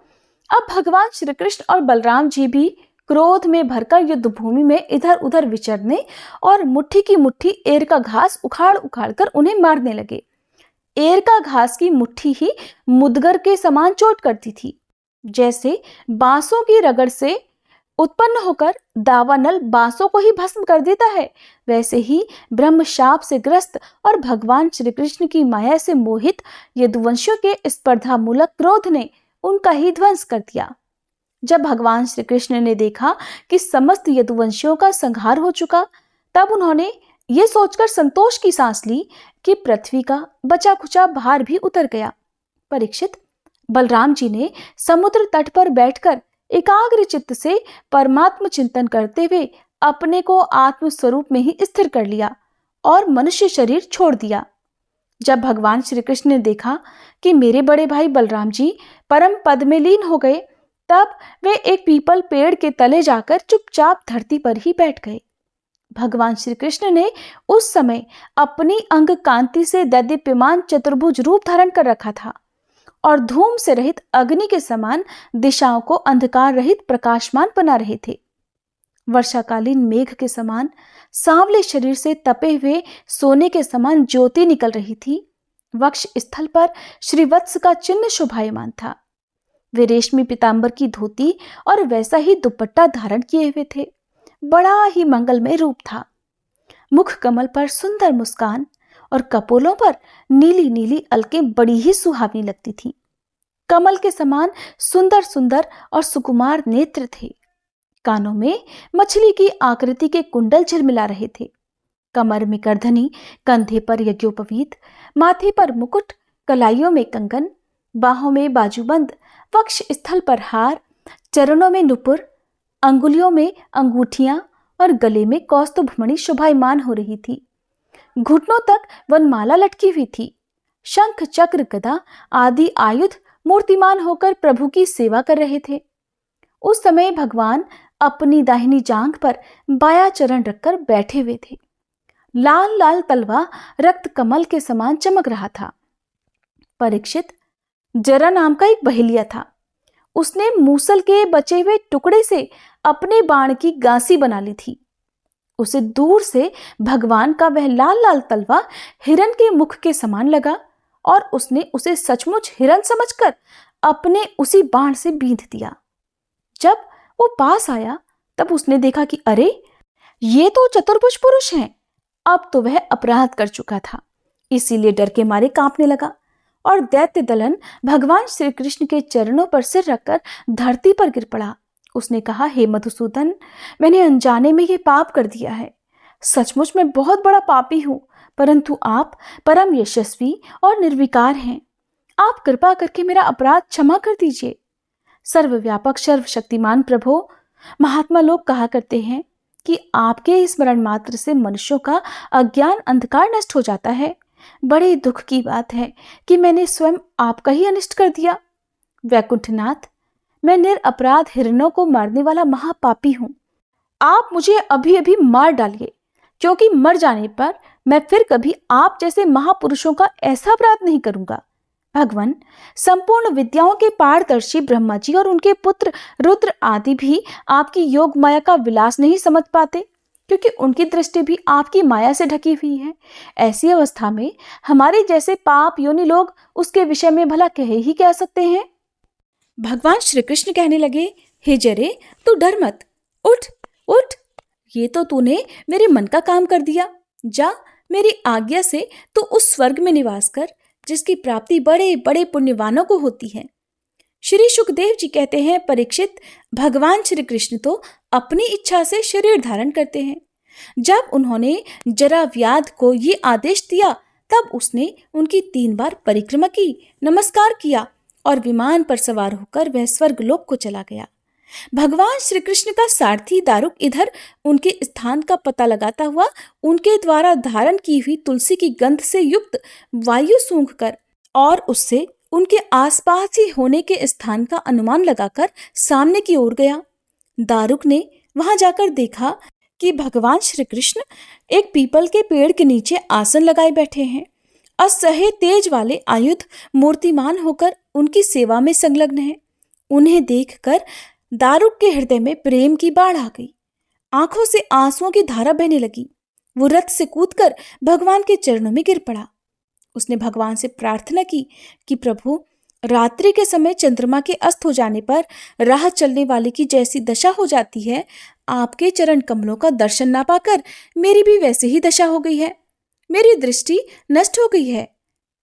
अब भगवान श्री कृष्ण और बलराम जी भी क्रोध में भरकर युद्ध भूमि में इधर उधर विचरने और मुट्ठी की मुट्ठी एरका घास उखाड़ उखाड़ कर उन्हें मारने लगे। एरका घास की मुट्ठी ही मुदगर के समान चोट करती थी। जैसे बांसों की रगड़ से उत्पन्न होकर दावानल बांसों को ही भस्म कर देता है, वैसे ही ब्रह्म शाप से ग्रस्त और भगवान श्री कृष्ण की माया से मोहित यदुवंशियों के स्पर्धा मूलक क्रोध ने उनका ही ध्वंस कर दिया। जब भगवान श्री कृष्ण ने देखा कि समस्त यदुवंशियों का संहार हो चुका, तब उन्होंने ये सोचकर संतोष की सांस ली कि पृथ्वी का बचा खुचा भार भी उतर गया। परीक्षित, बलराम जी ने समुद्र तट पर बैठकर एकाग्र चित्त से परमात्म चिंतन करते हुए अपने को आत्म स्वरूप में ही स्थिर कर लिया और मनुष्य शरीर छोड़ दिया। जब भगवान श्री कृष्ण ने देखा कि मेरे बड़े भाई बलराम जी परम पद में लीन हो गए, तब वे एक पीपल पेड़ के तले जाकर चुपचाप धरती पर ही बैठ गए। भगवान श्री कृष्ण ने उस समय अपनी अंग कांति से दैदीप्यमान चतुर्भुज रूप धारण कर रखा था और धूम से रहित अग्नि के समान दिशाओं को अंधकार रहित प्रकाशमान बना रहे थे। वर्षाकालीन मेघ के समान सांवले शरीर से तपे हुए सोने के समान ज्योति निकल रही थी। वक्ष स्थल पर श्रीवत्स का चिन्ह शोभायमान था। वे रेशमी पीतांबर की धोती और वैसा ही दुपट्टा धारण किए हुए थे। बड़ा ही मंगलमय रूप था। मुख कमल पर सुंदर मुस्कान और कपोलों पर नीली नीली अलकें बड़ी ही सुहावनी लगती थीं। कमल के समान सुंदर सुंदर और सुकुमार नेत्र थे। कानों में मछली की आकृति के कुंडल झिलमिला रहे थे। कमर में करधनी, कंधे पर यज्ञोपवीत, माथे पर मुकुट, कलाइयों में कंगन, बाहों में बाजूबंद, वक्ष स्थल पर हार, चरणों में नुपुर, अंगुलियों में अंगूठियां और गले में कौस्तुभमणि शोभायमान हो रही थी। घुटनों तक वनमाला लटकी हुई थी। शंख, चक्र, गदा आदि आयुध मूर्तिमान होकर प्रभु की सेवा कर रहे थे। उस समय भगवान अपनी दाहिनी जांघ पर बायां चरण रखकर बैठे हुए थे। लाल लाल तलवा रक्त कमल के समान चमक रहा था। परीक्षित, जरा नाम का एक बहेलिया था। उसने मूसल के बचे हुए टुकड़े से अपने बाण की गांसी बना ली थी। उसे दूर से भगवान का वह लाल लाल तलवा हिरन के मुख के समान लगा और उसने उसे सचमुच हिरन समझकर अपने उसी बाण से बींध दिया। जब वो पास आया तब उसने देखा कि अरे, ये तो चतुर्भुज पुरुष हैं। अब तो वह अपराध कर चुका था, इसीलिए डर के मारे कांपने लगा और दैत्य दलन भगवान श्री कृष्ण के चरणों पर सिर रखकर धरती पर गिर पड़ा। उसने कहा, हे मधुसूदन, मैंने अनजाने में ये पाप कर दिया है। सचमुच मैं बहुत बड़ा पापी हूं, परंतु आप परम यशस्वी और निर्विकार हैं। आप कृपा करके मेरा अपराध क्षमा कर दीजिए। सर्वव्यापक सर्वशक्तिमान प्रभु, महात्मा लोग कहा करते हैं कि आपके स्मरण मात्र से मनुष्यों का अज्ञान अंधकार नष्ट हो जाता है। बड़े दुख की बात है कि मैंने स्वयं आपका ही अनिष्ट कर दिया। वैकुंठनाथ, मैं निरपराध हिरणों को मारने वाला महापापी हूं। आप मुझे अभी अभी मार डालिए, क्योंकि मर जाने पर मैं फिर कभी आप जैसे महापुरुषों का ऐसा अपराध नहीं करूंगा। भगवान, संपूर्ण विद्याओं के पारदर्शी ब्रह्मा जी और उनके पुत्र रुद्र आदि भी आपकी योग माया का विलास नहीं समझ पाते, क्योंकि उनकी दृष्टि भी आपकी माया से ढकी हुई है। ऐसी अवस्था में हमारे जैसे पाप योनि लोग उसके विषय में भला कह ही क्या सकते हैं। भगवान श्री कृष्ण कहने लगे, हे जरे, तू डर मत, उठ उठ, ये तो तूने मेरे मन का काम कर दिया। जा, मेरी आज्ञा से तू उस स्वर्ग में निवास कर जिसकी प्राप्ति बड़े बड़े पुण्यवानों को होती है। श्री सुखदेव जी कहते हैं, परीक्षित, भगवान श्री कृष्ण तो अपनी इच्छा से शरीर धारण करते हैं। जब उन्होंने जराव्याध को ये आदेश दिया तब उसने उनकी 3 बार परिक्रमा की, नमस्कार किया और विमान पर सवार होकर वह स्वर्गलोक को चला गया। भगवान श्री कृष्ण का सारथी दारुक इधर उनके स्थान का पता लगाता हुआ उनके द्वारा धारण की हुई तुलसी की गंध से युक्त वायु सूंघकर और उससे उनके आसपास ही होने के स्थान का अनुमान लगाकर सामने की ओर गया। दारुक ने वहां जाकर देखा कि भगवान श्री कृष्ण एक पीपल के पेड़ के नीचे आसन लगाए बैठे हैं। असह्य तेज वाले आयुध मूर्तिमान होकर उनकी सेवा में संलग्न हैं। उन्हें देखकर दारुक के हृदय में प्रेम की बाढ़ आ गई। आंखों से आंसुओं की धारा बहने लगी। वो रथ से कूदकर भगवान के चरणों में गिर पड़ा। उसने भगवान से प्रार्थना की कि प्रभु, रात्रि के समय चंद्रमा के अस्त हो जाने पर राह चलने वाले की जैसी दशा हो जाती है, आपके चरण कमलों का दर्शन ना पाकर मेरी भी वैसे ही दशा हो गई है। मेरी दृष्टि नष्ट हो गई है,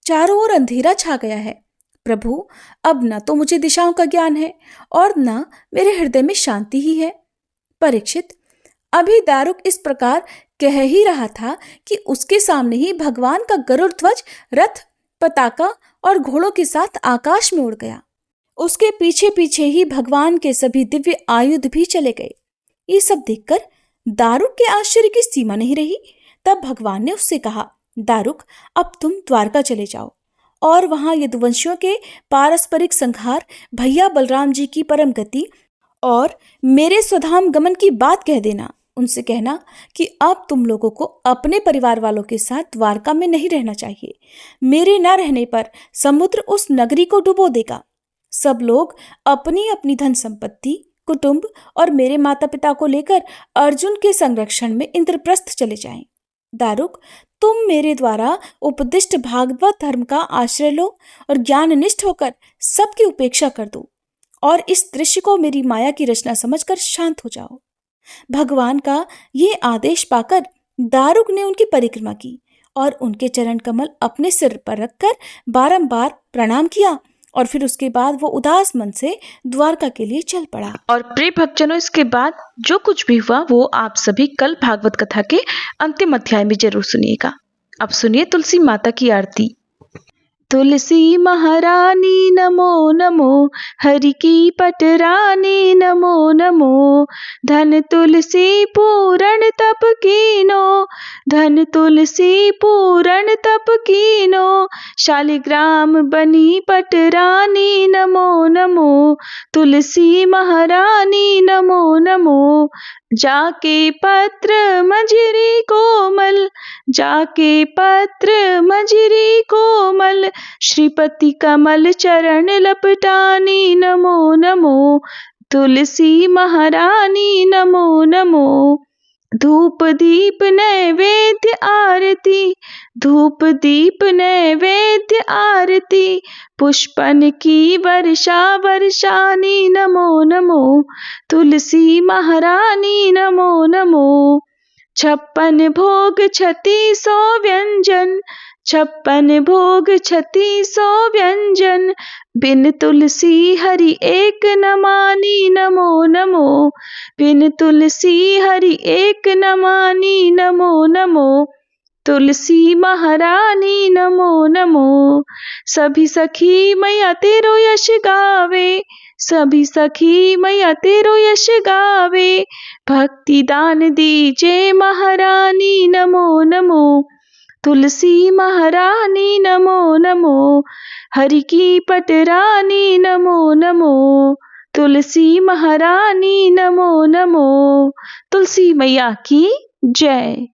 चारों ओर अंधेरा छा गया है। प्रभु, अब न तो मुझे दिशाओं का ज्ञान है और न मेरे हृदय में शांति ही है। परीक्षित, अभी दारुक इस प्रकार कह ही रहा था कि उसके सामने ही भगवान का गरुड़ ध्वज, रथ, पताका और घोड़ों के साथ आकाश में उड़ गया। उसके पीछे पीछे ही भगवान के सभी दिव्य आयुध भी चले गए। ये सब देखकर दारुक के आश्चर्य की सीमा नहीं रही। तब भगवान ने उससे कहा, दारुक, अब तुम द्वारका चले जाओ और वहां यदुवंशियों के पारस्परिक संहार, भैया बलराम जी की परम गति और मेरे स्वधाम गमन की बात कह देना। उनसे कहना कि अब तुम लोगों को अपने परिवार वालों के साथ द्वारका में नहीं रहना चाहिए। मेरे न रहने पर समुद्र उस नगरी को डुबो देगा। सब लोग अपनी अपनी धन संपत्ति, कुटुंब और मेरे माता पिता को लेकर अर्जुन के संरक्षण में इंद्रप्रस्थ चले जाएं। दारुक, तुम मेरे द्वारा उपदिष्ट भागवत धर्म का आश्रय लो और ज्ञाननिष्ठ होकर सबकी उपेक्षा कर दो और इस दृश्य को मेरी माया की रचना समझकर शांत हो जाओ। भगवान का ये आदेश पाकर दारुक ने उनकी परिक्रमा की और उनके चरण कमल अपने सिर पर रखकर बारंबार प्रणाम किया और फिर उसके बाद वो उदास मन से द्वारका के लिए चल पड़ा। और प्रिय भक्तजनों, इसके बाद जो कुछ भी हुआ वो आप सभी कल भागवत कथा के अंतिम अध्याय में जरूर सुनिएगा। अब सुनिए तुलसी माता की आरती। तुलसी महारानी नमो नमो, हरि की पटरानी नमो नमो। धन तुलसी पूरण तप कीनो, धन तुलसी पूरण तप कीनो। शालिग्राम बनी पटरानी नमो नमो, तुलसी महारानी नमो नमो। जाके पत्र मंजरी कोमल, जाके पत्र मंजरी कोमल, श्रीपति कमल चरण लपटानी, नमो नमो तुलसी महारानी, नमो नमो। धूप दीप नैवेद्य आरती, धूप दीप नैवेद्य आरती, पुष्पन की वर्षा वर्षानी, नमो नमो तुलसी महारानी, नमो नमो। 56 भोग 3600 व्यंजन, 56 भोग 3600 व्यंजन, बिन तुलसी हरि एक न मानी, नमो नमो बिन तुलसी हरि एक न मानी, नमो नमो तुलसी महारानी, नमो नमो। सभी सखी मैया तेरो यश गावे, सभी सखी मैया तेरो यश गावे, भक्ति दान दीजे महारानी, नमो नमो तुलसी महारानी, नमो नमो। हरि की पटरानी, नमो नमो तुलसी महारानी, नमो नमो। तुलसी मैया की जय।